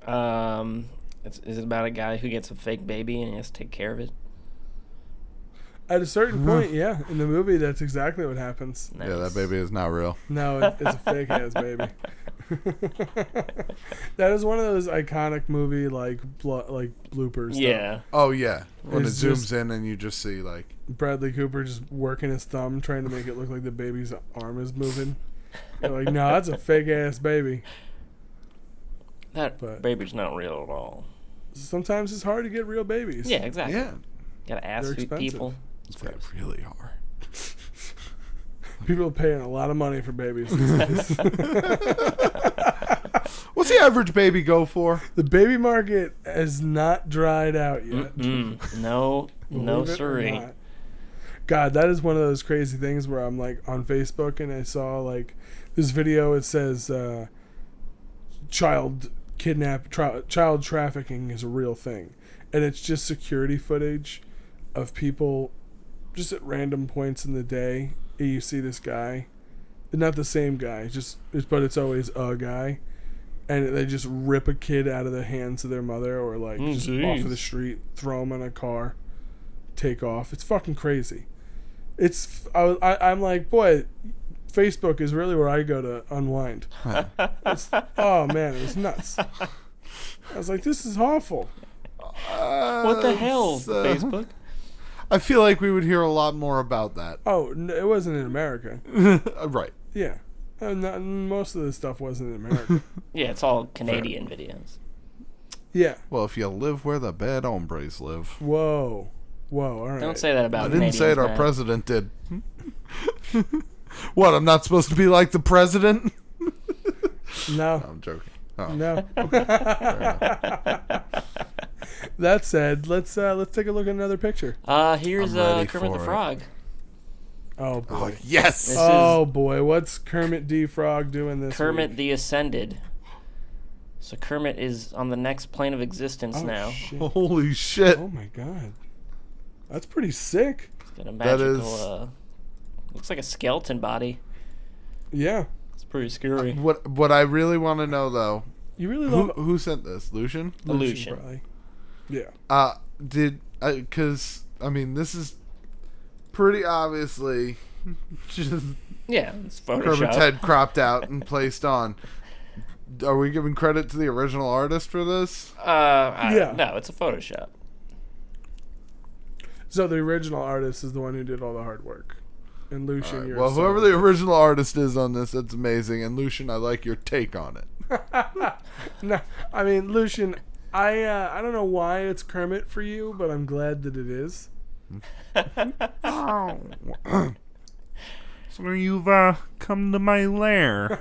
Is it about a guy who gets a fake baby and he has to take care of it? At a certain point, yeah. In the movie, that's exactly what happens. Nice. Yeah, that baby is not real. No, it's a fake ass baby. That is one of those iconic movie like bloopers. Yeah. Oh, yeah. When it It's zooms just- in and you just see, like... Bradley Cooper just working his thumb, trying to make it look like the baby's arm is moving. They're like, no, that's a fake ass baby. That But- baby's not real at all. Sometimes it's hard to get real babies. Yeah, exactly. Yeah. Gotta ask They're these expensive. people. They really are. People are paying a lot of money for babies these days. What's the average baby go for? The baby market has not dried out yet. No, no Believe it or siree. not. God, that is one of those crazy things where I'm like on Facebook and I saw like this video. It says child trafficking is a real thing, and it's just security footage of people just at random points in the day. And you see this guy, not the same guy, but it's always a guy, and they just rip a kid out of the hands of their mother or like just off of the street, throw him in a car, take off. It's fucking crazy. I'm like, boy, Facebook is really where I go to unwind. Oh man, it was nuts. I was like, this is awful. What the hell, Facebook? I feel like we would hear a lot more about that. Oh, it wasn't in America. Right. Yeah, most of the stuff wasn't in America. Yeah, it's all Canadian videos. Yeah. Well, if you live where the bad hombres live. Whoa. All right. Don't say that about I didn't say it, our Canadians, president did. What, I'm not supposed to be like the president? No. I'm joking. Oh. No. That said, let's take a look at another picture. Here's I'm ready Kermit the for it. Frog. Oh boy. Oh, yes. This Oh boy, what's Kermit D. Frog doing this Kermit week? the Ascended. So Kermit is on the next plane of existence now. Shit. Holy shit. Oh my god. That's pretty sick. He's got a That magical, looks like a skeleton body. Yeah. It's pretty scary. What I really want to know though, You really love who sent this? Lucian? Illusion. probably. Yeah. Because I mean, this is pretty obviously just Yeah, it's Kermit's Photoshop. head cropped out and placed on. Are we giving credit to the original artist for this? Yeah. No, it's a Photoshop. So the original artist is the one who did all the hard work. And Lucian, Alright, you're well, a whoever son. the original artist is on this, that's amazing. And Lucian, I like your take on it. No, I mean, Lucian, I don't know why it's Kermit for you, but I'm glad that it is. So you've come to my lair.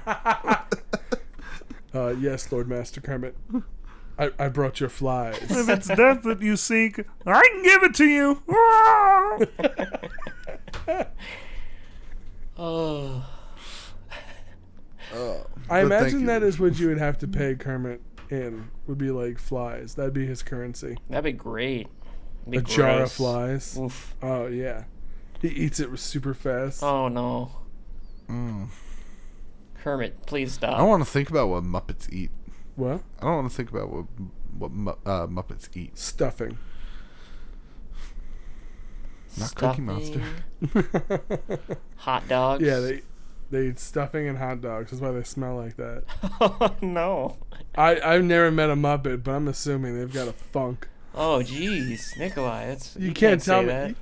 Yes, Lord Master Kermit. I brought your flies. If it's death that you seek, I can give it to you. Oh. I But thank imagine you, that is what you would have to pay Kermit in, would be like flies. That'd be his currency. That'd be great. It'd be A jar of gross. flies. Oof. Oh, yeah. He eats it super fast. Oh, no. Mm. Kermit, please stop. I don't want to think about what Muppets eat. What? I don't want to think about what Muppets eat. Stuffing. Not Cookie Monster. Hot dogs. Yeah, they eat stuffing and hot dogs. That's why they smell like that. Oh, no. I've never met a Muppet, but I'm assuming they've got a funk. Oh, jeez. Nikolai, You can't tell say me. that.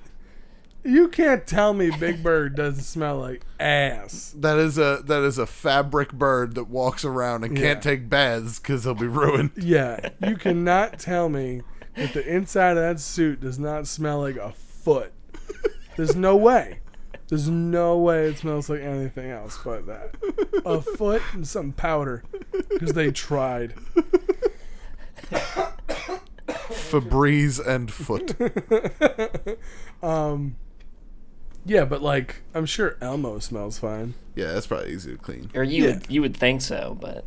You can't tell me Big Bird doesn't smell like ass. That is a fabric bird that walks around and can't Yeah. take baths because he'll be ruined. Yeah, you cannot tell me that the inside of that suit does not smell like a foot. There's no way. There's no way it smells like anything else but that. A foot and some powder. Because they tried. Febreze and foot. Yeah, but like, I'm sure Elmo smells fine. Yeah, that's probably easy to clean. Or you would think so, but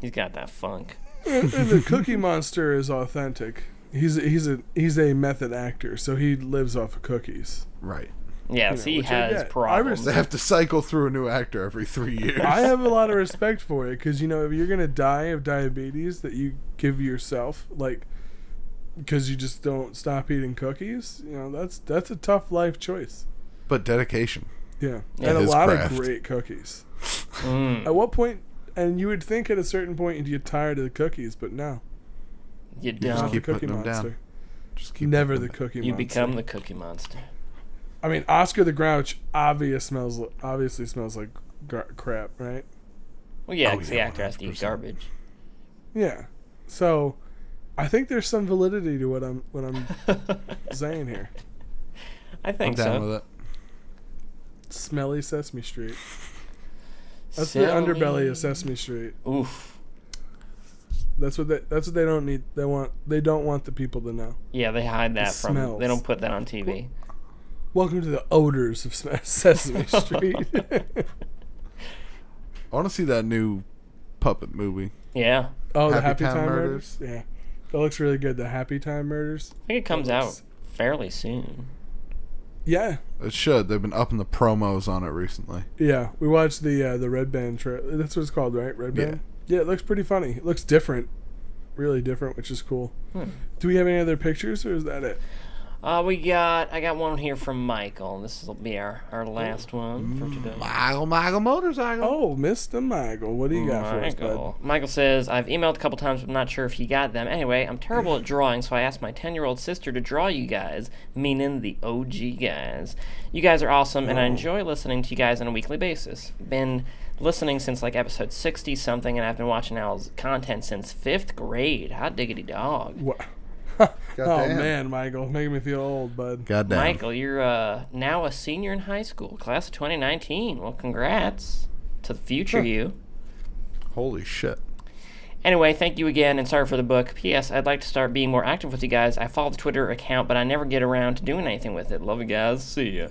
he's got that funk. And the Cookie Monster is authentic. He's a method actor, so he lives off of cookies. Right. Yeah, You so know, he which I has get. problems. They have to cycle through a new actor every 3 years. I have a lot of respect for it because, you know, if you're going to die of diabetes that you give yourself, like, because you just don't stop eating cookies, you know, that's a tough life choice. But dedication. Yeah. Yeah. And a His lot craft. of great cookies. Mm, At what point, and you would think at a certain point you'd get tired of the cookies, but no. you Not don't. the keep Cookie putting them down. Monster. Just keep Never putting the them Cookie You Monster. become the Cookie Monster. I mean, Oscar the Grouch obviously smells like crap, right? Well, yeah, Oh, 'cause yeah, the actor has to eat 100%. garbage. Yeah. So, I think there's some validity to what I'm saying here. I I'm think down so. with it. Smelly Sesame Street. That's the underbelly of Sesame Street. Oof. That's what they don't need. They don't want the people to know. Yeah, they hide that It from. smells. They don't put that on TV. Welcome to the odors of Sesame Street. I want to see that new puppet movie. Yeah, Oh, the Happy Happy Time Time Murders? Murders? Yeah. That looks really good. The Happy Time Murders. I think it comes That out looks- fairly soon. Yeah. It should. They've been upping the promos on it recently. Yeah. We watched the Red Band trailer. That's what it's called, right? Red Yeah. Band? Yeah, it looks pretty funny. It looks different. Really different, which is cool. Hmm. Do we have any other pictures, or is that it? I got one here from Michael. This will be our last one for today. Michael Motorcycle. Oh, Mr. Michael. What do you got for us, bud? Michael says, I've emailed a couple times, but I'm not sure if he got them. Anyway, I'm terrible at drawing, so I asked my 10-year-old sister to draw you guys, meaning the OG guys. You guys are awesome, and I enjoy listening to you guys on a weekly basis. Been listening since like episode 60-something, and I've been watching Al's content since 5th grade. Hot diggity dog. What? Oh, Goddamn. man, Michael. Making me feel old, bud. Goddamn. Michael, you're now a senior in high school, class of 2019. Well, congrats to the future you. Holy shit. Anyway, thank you again, and sorry for the book. P.S. I'd like to start being more active with you guys. I follow the Twitter account, but I never get around to doing anything with it. Love you guys. See ya.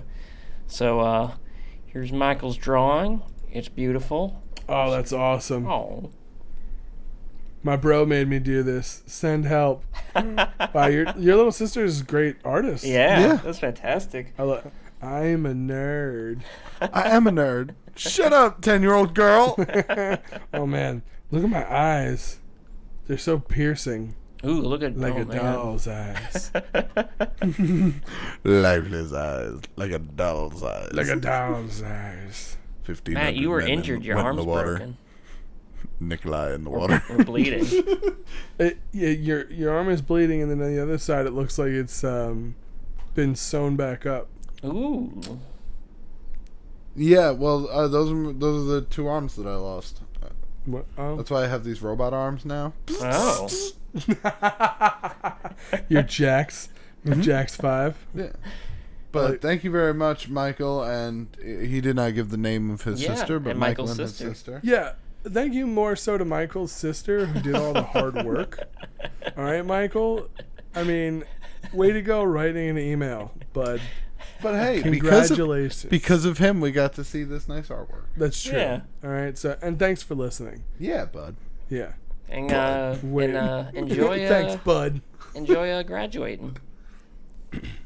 So, here's Michael's drawing. It's beautiful. Oh, that's awesome. Oh. My bro made me do this. Send help. Wow, your little sister is a great artist. Yeah, that's fantastic. I'm a nerd. I am a nerd. Shut up, 10-year-old girl. Oh man, look at my eyes. They're so piercing. Ooh, look at Like a man. doll's eyes. Lifeless eyes, like a doll's eyes. Like a doll's eyes. 1500 Matt, you were men injured. Your went in arm's the water. broken. Nikolai in the water. Or bleeding. Your arm is bleeding, and then on the other side, it looks like it's been sewn back up. Ooh. Yeah, well, those are the 2 arms that I lost. What? Oh. That's why I have these robot arms now. Oh. Your Jax. Your Jax 5. Yeah. But thank you very much, Michael. And he did not give the name of his sister, but and Michael Michael's and his sister. sister. Yeah. Thank you more so to Michael's sister, who did all the hard work. All right, Michael. I mean, way to go writing an email, bud. But hey, Congratulations. because of him, we got to see this nice artwork. That's true. Yeah. All right. So, and thanks for listening. Yeah, bud. Yeah. And, enjoy Thanks, bud. enjoy graduating.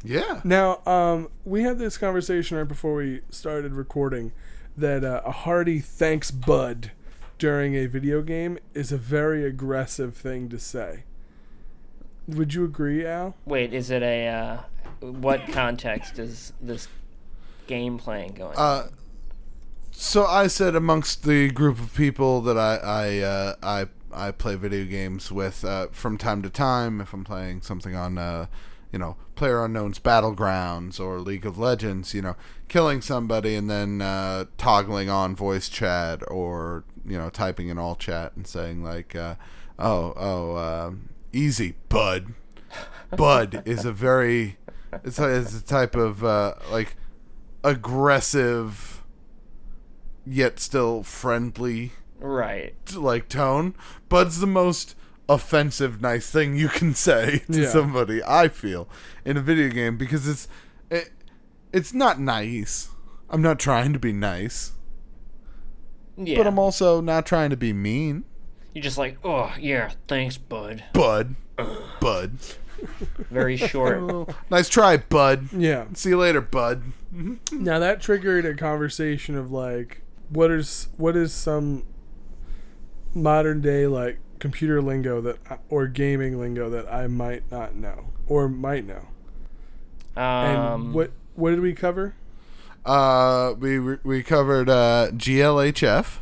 Yeah. Now, we had this conversation right before we started recording that a hearty thanks, bud, during a video game is a very aggressive thing to say. Would you agree, Al? Wait, is it a what context is this game playing going? So I said amongst the group of people that I play video games with from time to time, if I'm playing something on PlayerUnknown's Battlegrounds or League of Legends, killing somebody and then toggling on voice chat or typing in all chat and saying like, easy, bud. Bud is a very it's a type of aggressive yet still friendly right. tone. Bud's the most offensive nice thing you can say to somebody, I feel, in a video game, because it's not nice. I'm not trying to be nice. Yeah. But I'm also not trying to be mean. You're just like, oh yeah, thanks, bud. Bud. Bud. Very short. Nice try, bud. Yeah. See you later, bud. Now that triggered a conversation of like, what is some modern day like computer lingo or gaming lingo that I might not know or might know. And what did we cover? We covered GLHF,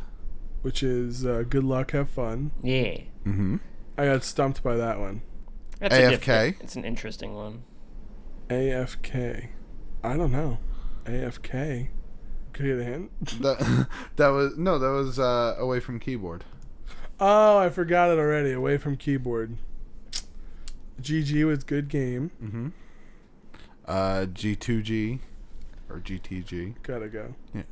which is good luck, have fun. Yeah. Mm-hmm. I got stumped by that one. That's AFK. It's an interesting one. AFK. I don't know. AFK. Could you get a hint? that was away from keyboard. Oh, I forgot it already. Away from keyboard. GG was good game. Mm-hmm. G2G or GTG. Gotta go. Yeah.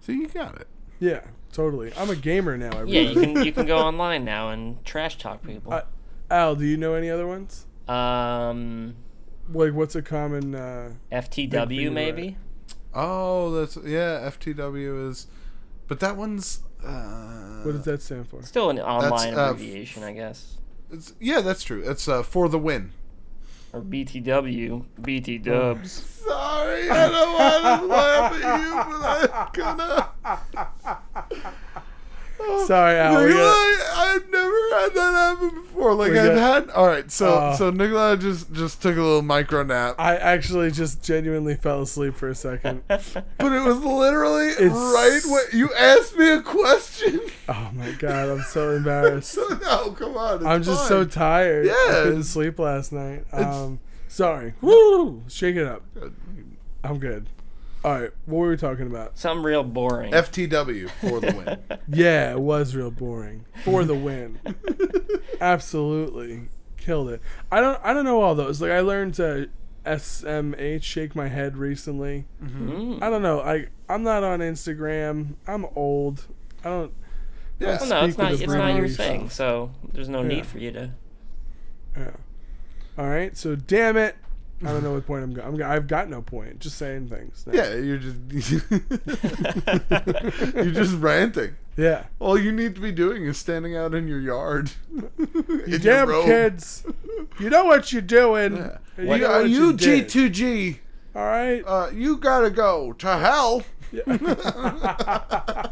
So you got it. Yeah, totally. I'm a gamer now. Yeah, you can go online now and trash talk people. Al, do you know any other ones? Like, what's a common FTW maybe? Oh, FTW is, but that one's. What does that stand for? Still an online abbreviation, I guess. That's true. It's for the win. Or BTW, BT Dubs. Sorry, I don't want to laugh at you, but I'm gonna. Sorry, Al. I've never had that happen before. All right, so Nikolai just took a little micro nap. I actually just genuinely fell asleep for a second. But it was literally right when you asked me a question. Oh my god, I'm so embarrassed. No, come on. I'm just so tired. Yeah. I couldn't sleep last night. Sorry. Woo! Shake it up. I'm good. All right, what were we talking about? Something real boring. FTW for the win. Yeah, it was real boring. For the win. Absolutely. Killed it. I don't know all those. Like, I learned to SMH, shake my head, recently. Mm-hmm. I don't know. I'm not on Instagram. I'm old. I don't. Yeah. Well, no, it's not your stuff. thing, so there's no need for you to. Yeah. All right, so damn it. I don't know what point I'm going. I've got no point. Just saying things. No. Yeah, you're just you're just ranting. Yeah. All you need to be doing is standing out in your yard. You damn kids. You know what you're doing. Yeah. You What know are what you did. G2G? All right. You gotta go to hell.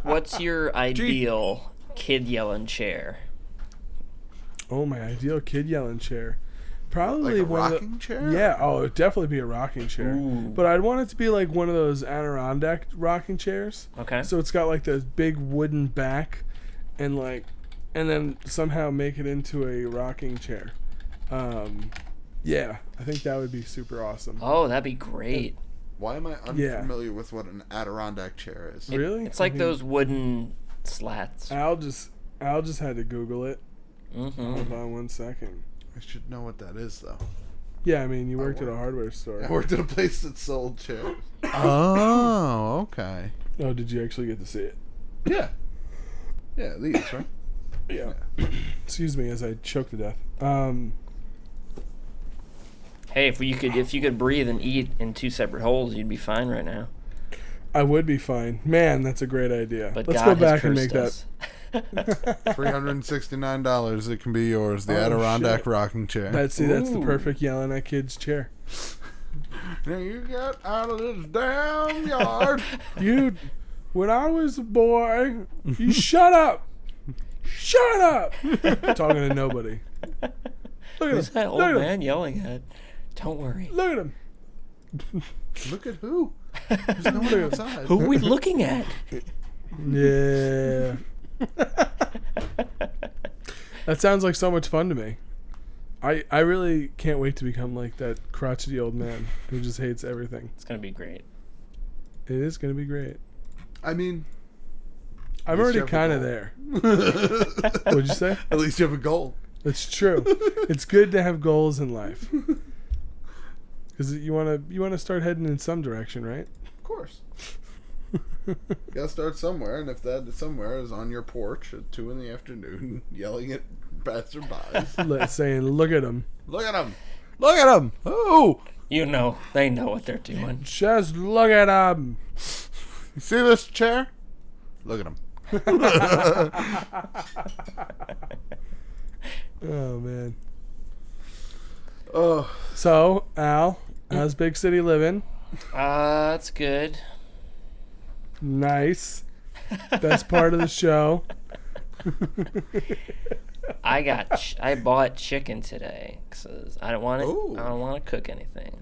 What's your ideal kid yelling chair? Oh, my ideal kid yelling chair. Probably Like a one rocking of the, chair? Yeah. Oh, it'd definitely be a rocking chair. Ooh. But I'd want it to be like one of those Adirondack rocking chairs. Okay. So it's got like the big wooden back, and then somehow make it into a rocking chair. Yeah, I think that would be super awesome. Oh, that'd be great. Why am I unfamiliar with what an Adirondack chair is? Really? It's like those wooden slats. Al just had to Google it. Mm-hmm. Hold on 1 second. I should know what that is, though. Yeah, I mean, you worked at a hardware store. I worked at a place that sold chairs. Oh, okay. Oh, did you actually get to see it? Yeah. Yeah, these, right? Yeah. Excuse me as I choke to death. Hey, if you could breathe and eat in 2 separate holes, you'd be fine right now. I would be fine. Man, that's a great idea. But Let's God go back has and cursed make us. $369. It can be yours. The Oh, Adirondack shit. rocking chair. That's the Ooh. perfect yelling at kids chair. Now you get out of this damn yard. When I was a boy, you shut up. Shut up. Talking to nobody. Look at Who's him. that Look old at him. man yelling at? Don't worry. Look at him. Look at who? There's no one outside. Who are we looking at? Yeah. That sounds like so much fun to me. I really can't wait to become like that crotchety old man who just hates everything. It's gonna be great. It is going to be great. I mean, I'm least already you have a kind of goal. there. What'd you say? at least you have a goal. It's true. It's good to have goals in life. Because you want to start heading in some direction, right? Of course. You gotta start somewhere, and if that somewhere is on your porch at 2 PM, yelling at passerbys. Saying, look at him. Look at him! Look at him! Oh! You know, they know what they're doing. Just look at him. You see this chair? Look at him. Oh, man. Oh, So, Al, how's Big City living? That's good. Nice. Best part of the show. I bought chicken today because I don't want Ooh. to. I don't want to cook anything.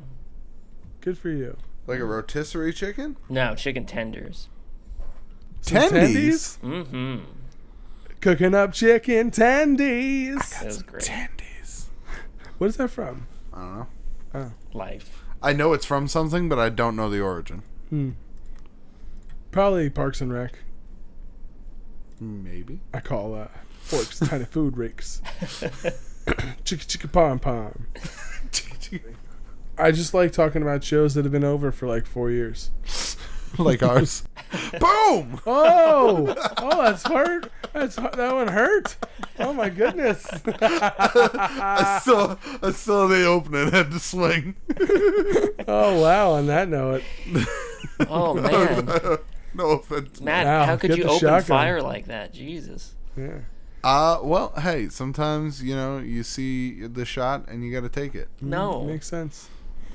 Good for you. like a rotisserie chicken? No, chicken tenders. Some Tendies? Mm-hmm. Cooking up chicken tendies. That was great. Tendies. What is that from? I don't know. Life. I know it's from something, but I don't know the origin. Probably Parks and Rec. Maybe. I call forks tiny food rakes. Chicka chicka pom pom. I just like talking about shows that have been over for like 4 years. Like ours. Boom! Oh, that's hurt. That one hurt. Oh my goodness. I saw the opening, had to swing. Oh wow. On that note, Oh man, No offense. Matt, Wow, how could get you the open shotgun. fire like that? Jesus. yeah. Well, hey, sometimes, you see the shot and you got to take it. No, Makes sense.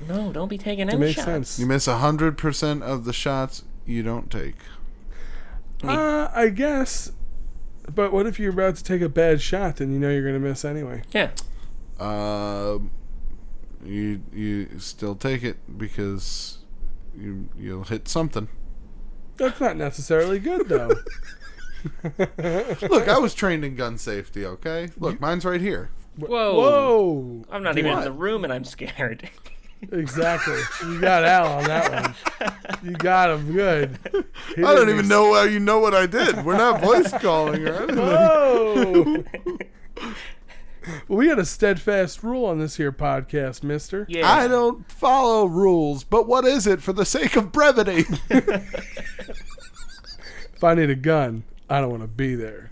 no, don't be taking It any makes shots. sense. You miss 100% of the shots you don't take. I guess. But what if you're about to take a bad shot and you know you're going to miss anyway? Yeah. You still take it because you'll hit something. That's not necessarily good though. Look, I was trained in gun safety, okay? Look, mine's right here. Whoa. Whoa. I'm not even What? in the room and I'm scared. Exactly. You got Al on that one. You got him good. He I don't didn't even know how you know what I did. We're not voice calling or anything. Whoa. Well, we got a steadfast rule on this here podcast, mister. Yeah. I don't follow rules, but what is it for the sake of brevity? If I need a gun, I don't want to be there.